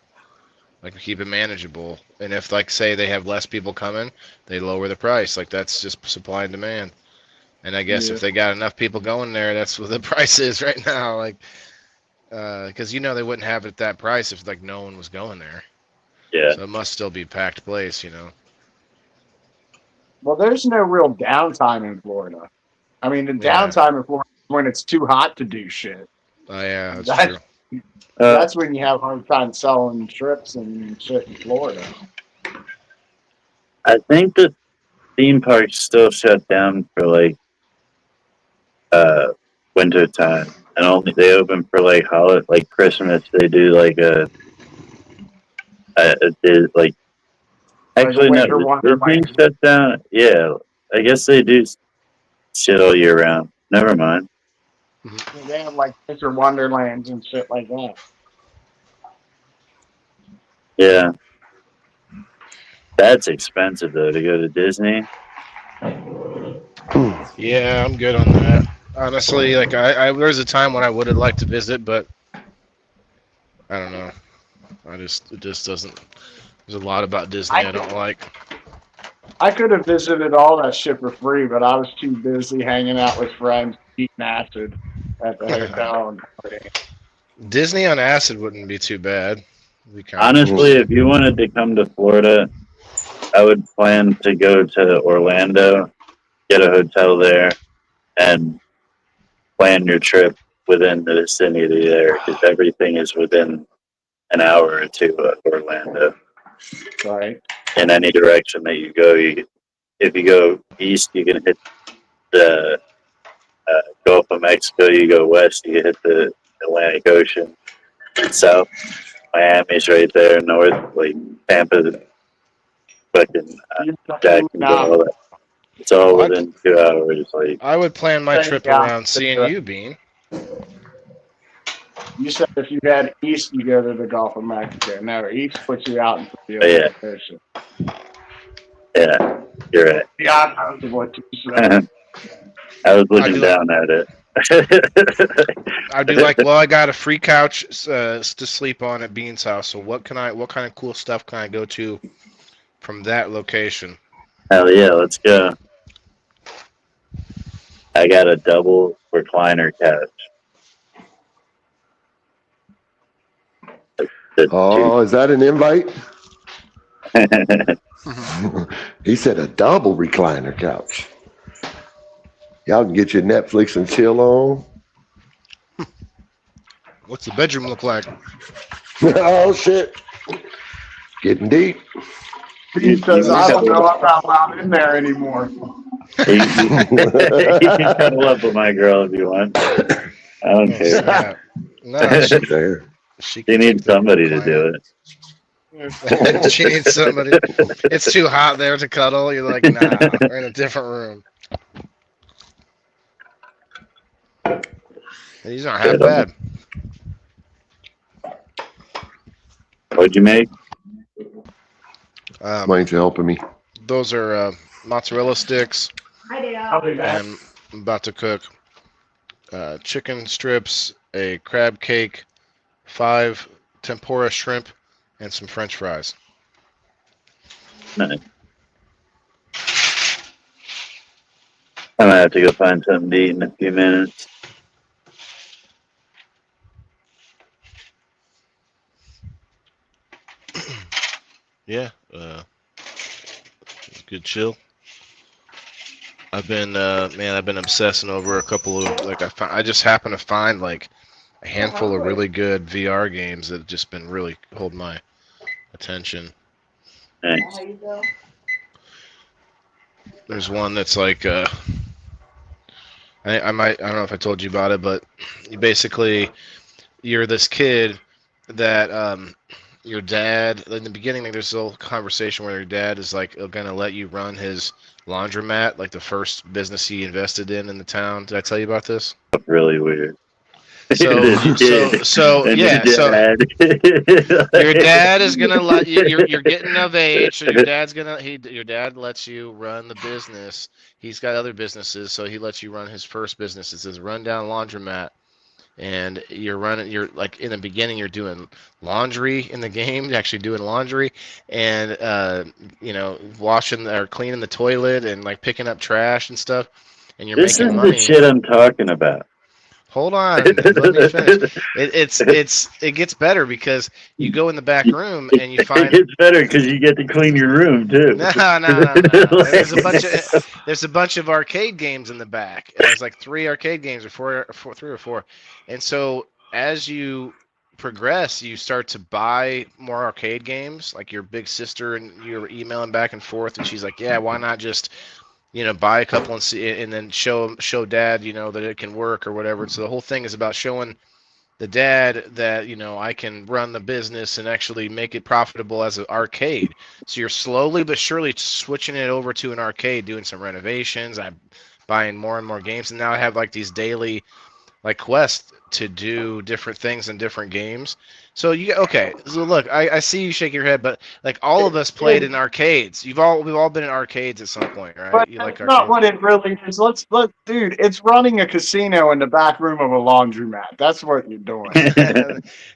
like keep it manageable. And if like say they have less people coming, they lower the price. Like that's just supply and demand. And I guess Yeah, if they got enough people going there, that's what the price is right now. Like, because they wouldn't have it at that price if like no one was going there. Yeah, So it must still be a packed place, you know. well, there's no real downtime in Florida. I mean, the Yeah. downtime in Florida is when it's too hot to do shit. Oh yeah, that's That's true. uh, that's when you have a hard time selling trips and shit in Florida. I think the theme parks still shut down for like uh winter time, and only they open for like holiday, like Christmas. They do like like Like a actually no, winter Disney wonderland. shut down. Yeah, I guess they do shit all year round. Never mind. They have like winter wonderlands and shit like that. Yeah, that's expensive though to go to Disney. Yeah, I'm good on that. Honestly, like there's a time when I would have liked to visit, but I don't know. It just doesn't. There's a lot about Disney I I don't like. I could have visited all that shit for free, but I was too busy hanging out with friends, eating acid at the hotel and partying. Disney on acid wouldn't be too bad. It'd be kind of Honestly, interesting. if you wanted to come to Florida, I would plan to go to Orlando, get a hotel there, and plan your trip within the vicinity there because everything is within an hour or two of Orlando. Right. In any direction that you go, if you go east, you can hit the Gulf of Mexico. You go west, you hit the Atlantic Ocean. South, Miami's right there. North, like Tampa, fucking Jacksonville, all that. It's all within 2 hours. Like, I would plan my trip around seeing you, Bean. You said if you head east, you go to the Gulf of Mexico. No, east puts you out into the Atlantic Ocean. Yeah, you're right. The opposite of what you said. I was looking down at it. I'd be like, well, I got a free couch to sleep on at Bean's house. So what kind of cool stuff can I go to from that location? Hell yeah, let's go. I got a double recliner couch. Oh, is that an invite? He said a double recliner couch. Y'all can get your Netflix and chill on. What's the bedroom look like? Oh shit. Getting deep. He says, I don't know if I'm allowed in there anymore. You can cuddle up with my girl if you want. I don't care. No, she needs somebody to do it. She needs somebody. It's too hot there to cuddle. You're like, nah, we're in a different room. These aren't half bad. What'd you make? Mine's helping me. Those are mozzarella sticks. I And I'm about to cook chicken strips, a crab cake, 5 tempura shrimp, and some French fries. Nice. I might have to go find something to eat in a few minutes. Yeah, good chill. I've been I've been obsessing over a couple of I just happen to find like a handful of really good VR games that have just been really holding my attention. Nice. There's one that's like I don't know if I told you about it, but you're this kid that your dad in the beginning, like, there's a little conversation where your dad is like gonna let you run his laundromat, like the first business he invested in the town. Did I tell you about this? Really weird. So your dad is gonna let you. You're getting of age, so your dad lets you run the business. He's got other businesses, so he lets you run his first business. It says Rundown Laundromat. And you're like in the beginning, you're doing laundry in the game, actually doing laundry, and washing or cleaning the toilet and like picking up trash and stuff. And you're making money. This is the shit I'm talking about. Hold on, let me finish. It gets better because you go in the back room and you find it gets better because you get to clean your room too. No. There's a bunch of arcade games in the back. There's like 3 arcade games or 3 or 4, and so as you progress, you start to buy more arcade games. Like your big sister and you're emailing back and forth, and she's like, "Yeah, why not just buy a couple and see, and then show dad, that it can work or whatever." And so the whole thing is about showing the dad that, I can run the business and actually make it profitable as an arcade. So you're slowly but surely switching it over to an arcade, doing some renovations. I'm buying more and more games. And now I have like these daily like quests to do different things in different games. So so look, I see you shake your head, but like all of us played in arcades. We've all been in arcades at some point, right? But You like that's not what it really is. Dude, it's running a casino in the back room of a laundromat. That's what you're doing.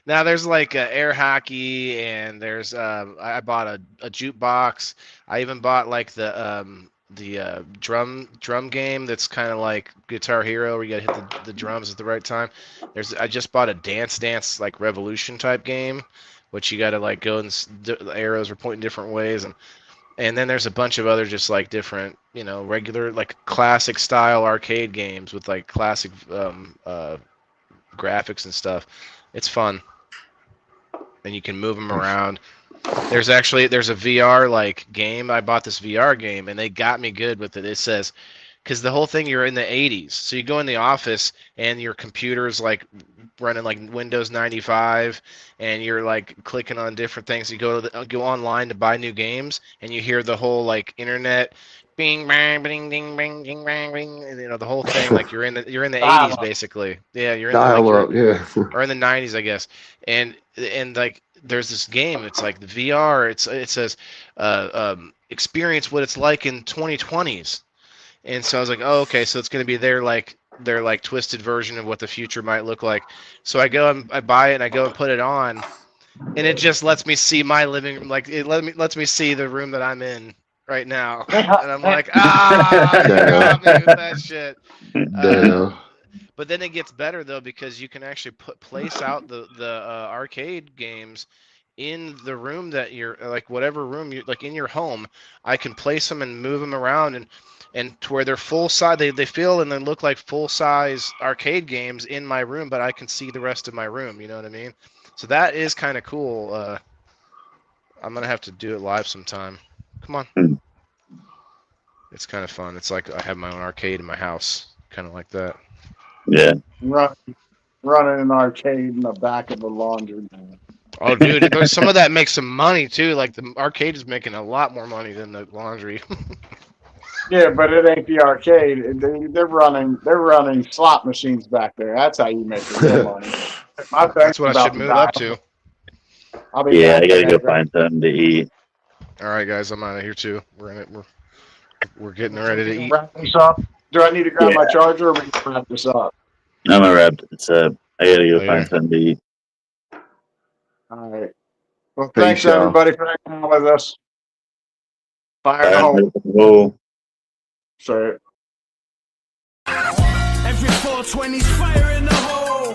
Now there's like air hockey, and there's I bought a jukebox. I even bought like the drum game that's kind of like Guitar Hero, where you gotta hit the drums at the right time. I just bought a dance like Revolution type game, which you gotta like go and the arrows are pointing different ways, and then there's a bunch of other just like different regular like classic style arcade games with like classic graphics and stuff. It's fun, and you can move them around. There's a VR like game. I bought this VR game and they got me good with it. It says because the whole thing, you're in the 80s. So you go in the office and your computer's like running like Windows 95, and you're like clicking on different things. You go online to buy new games, and you hear the whole like internet bing bang bing ding bing ding bang bing, and, you know, the whole thing, like you're in the 80s basically. Yeah, you're in the, Dial like, up, yeah. or in the 90s, I guess. And like there's this game. It's like the VR. It says experience what it's like in 2020s. And so I was like, oh, okay, so it's going to be their like twisted version of what the future might look like. So I go and I buy it, and I go and put it on, and it just lets me see my living room. Like it lets me see the room that I'm in right now. And I'm like, you got me with that shit. Damn. But then it gets better though, because you can actually place out the arcade games in the room that you're, like whatever room you like in your home. I can place them and move them around, and to where they're full size, they feel and they look like full size arcade games in my room, but I can see the rest of my room. You know what I mean? So that is kind of cool. I'm gonna have to do it live sometime. Come on. It's kind of fun. It's like I have my own arcade in my house, kind of like that. Yeah. Running an arcade in the back of the laundry. Oh, dude, some of that makes some money too. Like the arcade is making a lot more money than the laundry. Yeah, but it ain't the arcade. They're running slot machines back there. That's how you make the real money. That's what I should move up to. Yeah, I gotta go find something to eat. All right, guys, I'm out of here too. We're getting ready to eat. Wrap this up. Do I need to grab my charger, or we can wrap this up? I'm gonna wrap this up. I gotta go find something to eat. All right. Well, Peace, thanks y'all. everybody for hanging out with us. Fire in the hole. Whoa. Sorry. Every 420's fire in the hole.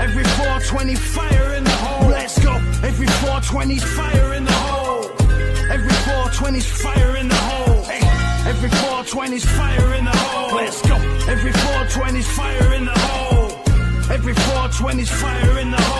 Every 420 fire in the hole. Let's go. Every 420's fire in the hole. Every 420's fire in the hole. Hey. Every 420's fire in the hole. Let's go. Every 420's fire in the hole. Every 420's fire in the hole.